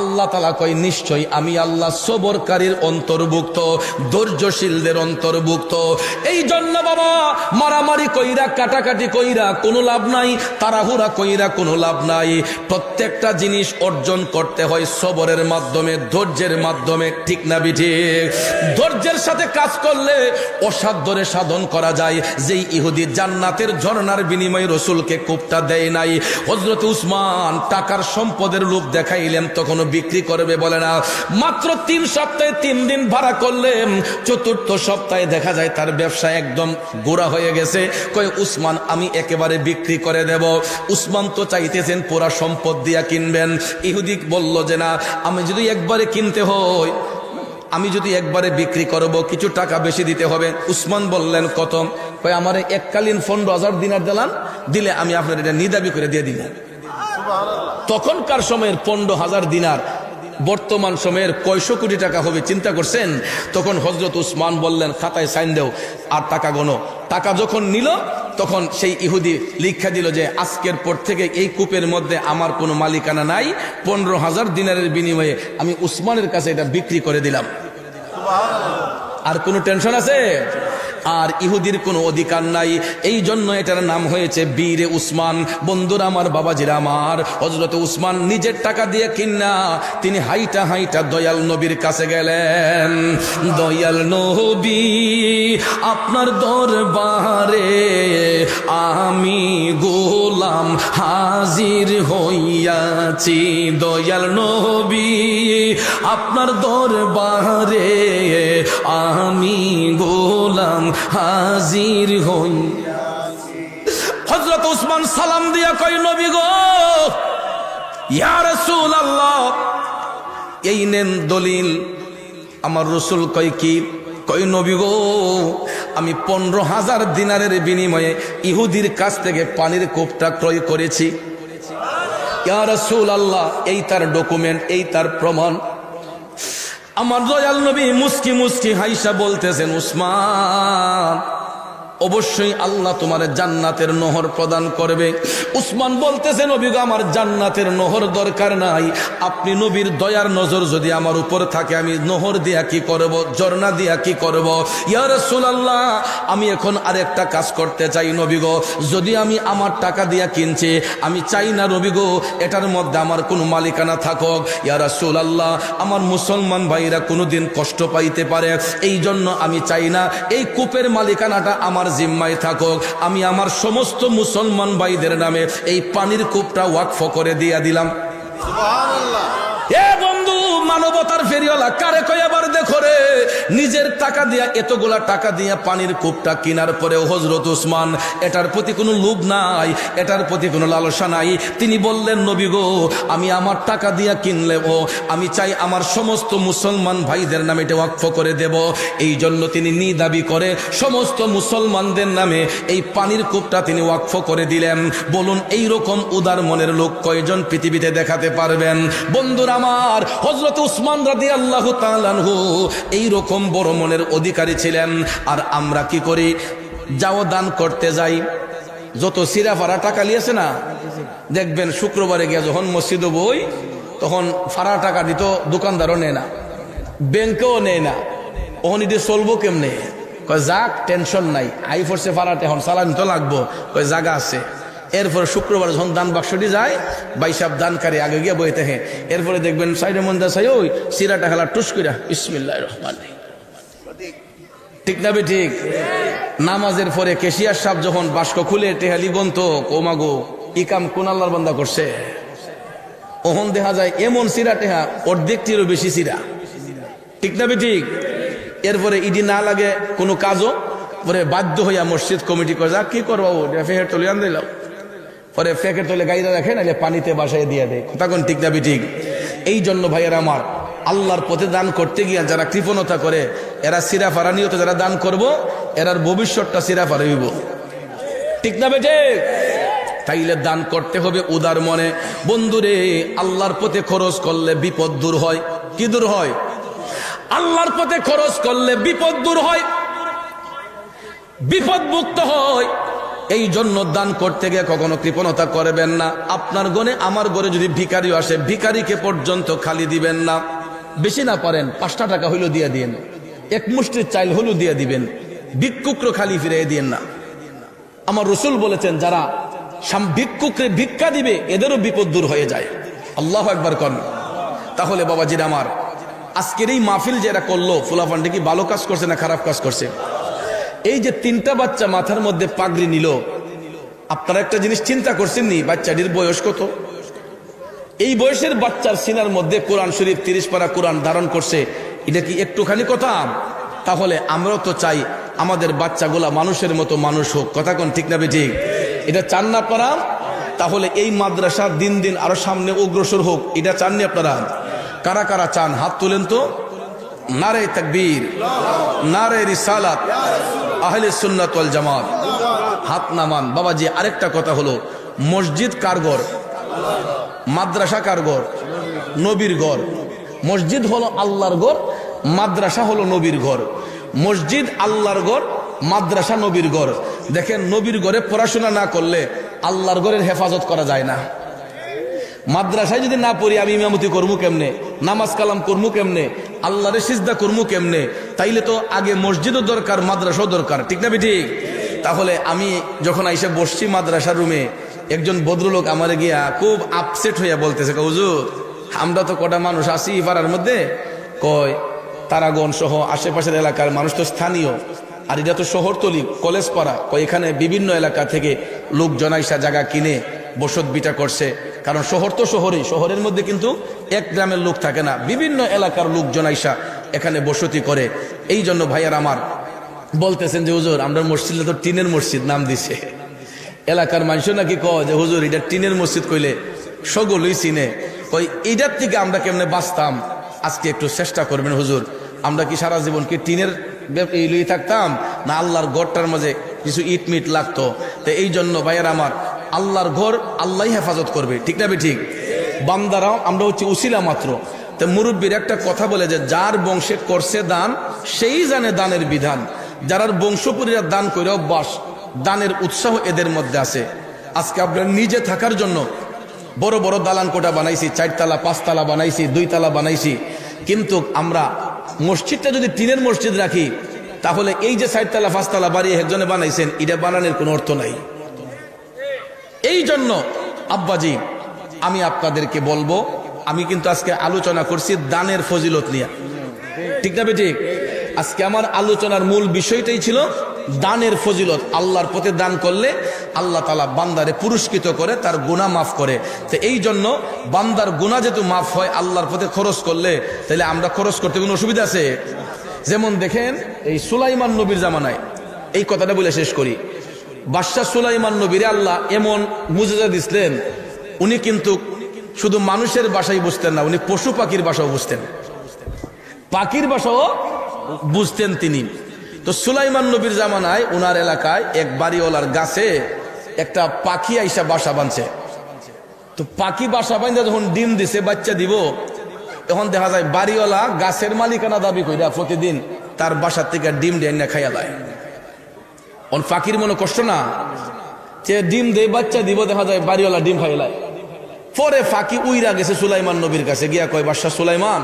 আল্লাহ তাআলা কয় নিশ্চয়ই আমি আল্লাহ সবরকারীর অন্তর্ভুক্ত, ধৈর্যশীলদের অন্তর্ভুক্ত। এই জন্য বাবা মারামারি কইরা কাটাকাটি কইরা কোনো লাভ নাই, তাড়াহুড়া কইরা কোনো লাভ নাই। প্রত্যেকটা জিনিস অর্জন করতে হয় সবরের মাধ্যমে, ধৈর্যের মাধ্যমে, ঠিক না বিঠিক? ধৈর্যের সাথে কাজ করলে অসাধ্যরে সাধন করা যায়। যেই ইহুদি জান্নাতের ঝর্ণার বিনিময়ে রসুলকে কূপটা দেয় নাই, হযরত উসমান টাকার সম্পদের লোভ দেখাইলেন, তখনও বিক্রি করবে বলে না। মাত্র 3 সপ্তাহে 3 দিন ভাড়া করলেন, চতুর্থ সপ্তাহে দেখা যায় তার ব্যবসা একদম গোড়া হয়ে গেছে। কয় উসমান আমি একেবারে বিক্রি করে দেব। উসমান তো চাইতেছেন পুরা সম্পদ দিয়া কিনবেন। ইহুদি বলল যে না, আমি যদি একবারে কিনতে হয়, আমি যদি একবারে বিক্রি করব, কিছু টাকা বেশি দিতে হবে। উসমান বললেন কত? কয় আমারে এককালীন 15,000 দিনার দিলাম, দিলে আমি আপনার এটা নিদাবি করে দিয়ে দিলাম। তখনকার সময়ের 15,000 দিনার বর্তমান সময়ের কয়শো কোটি টাকা হবে চিন্তা করছেন? তখন হযরত উসমান বললেন খাতায় সাইন দেও আর টাকা গণো। টাকা যখন নিল তখন সেই ইহুদি লিখা দিল যে আজকের পর থেকে এই কূপের মধ্যে আমার কোনো মালিকানা নাই, 15,000 দিনারের বিনিময়ে আমি উসমানের কাছে এটা বিক্রি করে দিলাম। আর কোনো টেনশন আছে? আর ইহুদির কোনো অধিকার নাই। এই জন্য এটার নাম হয়েছে বীরে উসমান। বন্ধুরা আমার, বাবাজিরা আমার, হযরত উসমান নিজের টাকা দিয়ে কিনা তিনি হাইটা হাইটা দয়াল নবীর কাছে গেলেন। দয়াল নবী আপনার দরবারে আমি গোলাম হাজির হইয়াছি। দয়াল নবী আপনার দরবারে আমি গোলাম হাজির হই। হযরত উসমান সালাম দিয়া কই নবী গো, ইয়া রাসূলুল্লাহ, এই নেন দলিল। আমার রাসূল কই কি? কই নবী গো, আমি 15,000 দিনারের বিনিময়ে ইহুদির কাছ থেকে পানির কূপটা ক্রয় করেছি। ইয়া রাসূলুল্লাহ, এই তার ডকুমেন্ট, এই তার প্রমাণ। আমার দয়াল নবী মুস্কি মুস্কি হাইসা বলতেছেন, উসমান অবশ্যই আল্লাহ তোমার জান্নাতের নহর প্রদান করবে। উসমান বলতেছেন, নবী গো আমার জান্নাতের নহর দরকার নাই, আপনি নবীর দয়ার নজর যদি আমার উপর থাকে আমি নহর দিয়া কি করব, ঝর্ণা দিয়া কি করব? ইয়া রাসূলুল্লাহ, আমি এখন আরেকটা কাজ করতে চাই নবী গো। যদি আমি আমার টাকা দিয়া কিনছি, আমি চাই না নবী গো এটার মধ্যে আমার কোনো মালিকানা থাকুক। ইয়া রাসূলুল্লাহ, আমার মুসলমান ভাইরা কোনোদিন কষ্ট পাইতে পারে, এই জন্য আমি চাই না এই কূপের মালিকানাটা আমার জিম্মায় থাকুক। আমি আমার সমস্ত মুসলমান ভাইদের নামে এই পানির কূপটা ওয়াকফ করে দিয়া দিলাম। সুবহানাল্লাহ। এ বন্ধু, মানবতার ফেরিওয়ালা কারে কয় আবার দেখো রে, নিজের টাকা দিয়া এতগুলা টাকা দিয়া পানির কূপটা কেনার পরেও হযরত উসমান এটার প্রতি কোনো লোভ নাই, এটার প্রতি কোনো লালসা নাই। তিনি বললেন, নবী গো আমি আমার টাকা দিয়া কিনলেও আমি চাই আমার সমস্ত মুসলমান ভাইদের নামে এটা ওয়াকফ করে দেব। এই জন্য তিনি নিদাবি করে সমস্ত মুসলমানদের নামে এই পানির কূপটা তিনি ওয়াকফ করে দিলেন। বলুন এই রকম উদার মনের লোক কয়জন পৃথিবীতে দেখাতে পারবেন? বন্ধুরা আমার, হযরত উসমান রাদিয়াল্লাহু তাআলা আনহু এই রকম বড় মনের অধিকারী ছিলেন। আর আমরা কি করি? যাও দান করতে যাই, যত সিরাফারা টাকা লিয়েছে না, দেখবেন শুক্রবারে গিয়ে যখন মসজিদে বই তখন ফারা টাকা দিত দোকানদারও নেয় না, ব্যাংকেও নেয় না। ওহন ইডে চলবো কেমনে? কয় যাক টেনশন নাই, আই ফোর্সে ফারাতে এখন চালানি তো লাগবো, কয় জায়গা আছে। এরপরে শুক্রবার যখন দান বাক্সটি যায়, বাইসাব দানকারী আগে গিয়ে বইতে হ্যাঁ, এরপরে দেখবেন সাইডে মন্দা চাই ওই সিরাটা খেলা টুস কইরা বিসমিল্লাহির রহমানির রহিম। ঠিক না বে ঠিক? নামাজের পরে কেশিয়ার সাহেব যখন বাস্ক খুলে টেহালি গন্ত কোমাগো ই কাম কোন আল্লাহর বান্দা করছে, ওহন দেখা যায় এমন সিরা টেহা অর্ধেকটিরও বেশি সিরা। ঠিক না বে ঠিক? এরপরে ইডি না লাগে কোনো কাজও, পরে বাধ্য হইয়া মসজিদ কমিটি করে যা কি করবো ফেহের তলে আন দিলাম, পরে ফেকের তলে গাইরা রাখে নাহলে পানিতে বাসায় দিয়ে দেয়। তখন ঠিক না বে ঠিক? এই জন্য ভাইয়ের আমার, আল্লাহর পথে দান করতে গিয়া যারা কৃপণতা করে, এরা সিরা ফারা নিয়ত যারা দান করব, এরার ভবিষ্যৎটা সিরা ফারা হইব। ঠিক না বেটে? তাইলে দান করতে হবে উদার মনে। বন্ধুরে, আল্লাহর পথে খরচ করলে বিপদ দূর হয়। কি দূর হয়? আল্লাহর পথে খরচ করলে বিপদ দূর হয়, বিপদ মুক্ত হয়। এই জন্য দান করতে গিয়ে কখনো কৃপণতা করবেন না। আপনার গনে আমার ঘরে যদি ভিখারিও আসে, ভিখারিকে পর্যন্ত খালি দিবেন না। বেশি না পারেন 5টা টাকা হইলো দিয়ে দিন, এক মুষ্টির চাইল হইলো দিয়ে দিবেন, ভিক্ষুকরে খালি ফিরিয়ে দিয়েন না। আমার রসুল বলেছেন যারা ভিক্ষুকরে ভিক্ষা দিবে এদেরও বিপদ দূর হয়ে যায়। আল্লাহু আকবার কন। তাহলে বাবাজির আমার, আজকের এই মাহফিল যে এরা করলো, ফুলাফান্ডে কি ভালো কাজ করছে না খারাপ কাজ করছে? এই যে 3টা বাচ্চা মাথার মধ্যে পাগড়ি নিল, আপনারা একটা জিনিস চিন্তা করছেন নি, বাচ্চাটির বয়স কত? এই বয়সের বাচ্চার সিনার মধ্যে কোরআন শরীফ 30 পারা কোরআন ধারণ করছে, এটা কি একটুখানি কথা? তাহলে আমরাও তো চাই আমাদের বাচ্চাগুলা মানুষের মতো মানুষ হোক, কথা কোন ঠিক না বেঠিক? এটা চান না আপনারা? তাহলে এই মাদ্রাসা দিন দিন আরো সামনে অগ্রসর হোক, এটা চাননি আপনারা? কারা কারা চান হাত তুলেন তো। নারে তাকবীর, নারে রিসালাত, আহলে সুন্নাত ওয়াল জামাত, হাত নামান। বাবাজি আরেকটা কথা হলো, মসজিদ কার ঘর? মাদ্রাসা কার ঘর? নবীর ঘর। মসজিদ হলো আল্লাহর ঘর, মাদ্রাসা হলো নবীর ঘর। মসজিদ আল্লাহর ঘর, মাদ্রাসা নবীর ঘর। দেখেন, নবীর ঘরে পড়াশোনা না করলে আল্লাহর ঘরের হেফাজত করা যায় না। মাদ্রাসায় যদি না পড়ি আমি ইমামতি করবো কেমনে, নামাজ কালাম করবো কেমনে, আল্লাহরে সিজদা করবো কেমনে? তাইলে তো আগে মসজিদও দরকার, মাদ্রাসাও দরকার, ঠিক না ঠিক? তাহলে আমি যখন আইসে বসছি মাদ্রাসার রুমে, একজন ভদ্রলোক আমারে গিয়া খুব আপসেট হইয়া বলতেছে, হুজুর আমরা তো কটা মানুষ আছি পাড়ার মধ্যে, কয় তারাগণ সহ আশেপাশের এলাকার মানুষ তো স্থানীয়, আর এটা তো শহরতলি কলেজ পাড়া, কয় এখানে বিভিন্ন এলাকা থেকে লোকজন আইসা জায়গা কিনে বসত বিটা করছে। কারণ শহর তো শহরেই, শহরের মধ্যে কিন্তু এক গ্রামের লোক থাকে না, বিভিন্ন এলাকার লোকজন আইসা এখানে বসতি করে। এই জন্য ভাইয়ার আমার বলতেছেন যে হুজুর আমরা মসজিদে তো টিনের মসজিদ নাম দিছে। এলাকার মানুষ নাকি কয় যে হুজুর এটা টিনের মসজিদ কইলে সকলই চিনে, কই এইটার থেকে আমরা কেমনে বাঁচতাম, আজকে একটু চেষ্টা করবেন হুজুর। আমরা কি সারা জীবন কি টিনের লই থাকতাম, না আল্লাহর ঘরটার মাঝে কিছু ইট মিট লাগতো? তো এই জন্য ভাইয়ার আমার, আল্লাহর ঘর আল্লাহ হেফাজত করবে, ঠিক না ঠিক? বান্দারাও আমরা হচ্ছে উসিলা মাত্র। তো মুরব্বীর একটা কথা বলে যে যার বংশে করছে দান সেই জানে দানের বিধান। যারা বংশপুরীরা দান করে অভ্যাস, দানের উৎসাহ এদের মধ্যে আছে। আজকে আমরা নিজে থাকার জন্য বড় বড় দালান কোটা বানাইছি, 4 তলা 5 তলা বানাইছি, 2 তলা বানাইছি, কিন্তু আমরা মসজিদটা যদি টিনের মসজিদ রাখি, তাহলে এই যে 4 তলা 5 তলা বাড়ি একজনে বানাইছেন, এটা বানানোর কোনো অর্থ নাই। এই জন্য আব্বাজি আমি আপনাদেরকে বলবো, আমি কিন্তু আজকে আলোচনা করছি দানের ফজিলত নিয়ে, ঠিক না ঠিক? আজকে আমার আলোচনার মূল বিষয়টাই ছিল দানের ফজিলত। আল্লাহর পথে দান করলে আল্লাহ তাআলা বান্দারে পুরস্কৃত করে, তার গুনাহ মাফ করে। তো এই জন্য বান্দার গুনাহ যেহেতু মাফ হয় আল্লাহর পথে খরচ করলে, তাহলে আমরা খরচ করতে কোনো অসুবিধা আছে? যেমন দেখেন এই সুলাইমান নবীর জামানায়, এই কথাটা বলে শেষ করি, বাদশাহ সুলাইমান নবীরে আল্লাহ এমন মুজিজা দিছিলেন, উনি কিন্তু শুধু মানুষের ভাষাই বুঝতেন না, উনি পশু পাখির ভাষাও বুঝতেন, পাখির ভাষাও বুঝতেন তিনি। তো সুলাইমান নবীর জামানায় উনার এলাকায় এক বাড়িওয়ালার গাছে একটা পাখি আইসা বাসা বাঁধছে। তো পাখি বাসা বাঁধা যখন ডিম দিছে, বাচ্চা দিব, তখন দেখা যায় বাড়িওয়ালা গাছের মালিকানা দাবি কইরা প্রতিদিন তার বাসার থেকে ডিম ডেনে খাইয়া দেয়। পাখির মনে কষ্ট না, যে ডিম দেয় বাচ্চা দিব, দেখা যায় বাড়িওয়ালা ডিম খাইলায়। পরে ফাঁকি উইরা গেছে সুলাইমান নবীর কাছে, গিয়া কয় বাদশাহ সুলাইমান,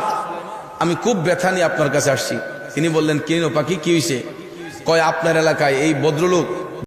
আমি খুব ব্যথা নিয়ে আপনার কাছে আসছি। তিনি বললেন, কেন পাখি কি হয়েছে? কয় আপনার এলাকায় এই ভদ্রলোক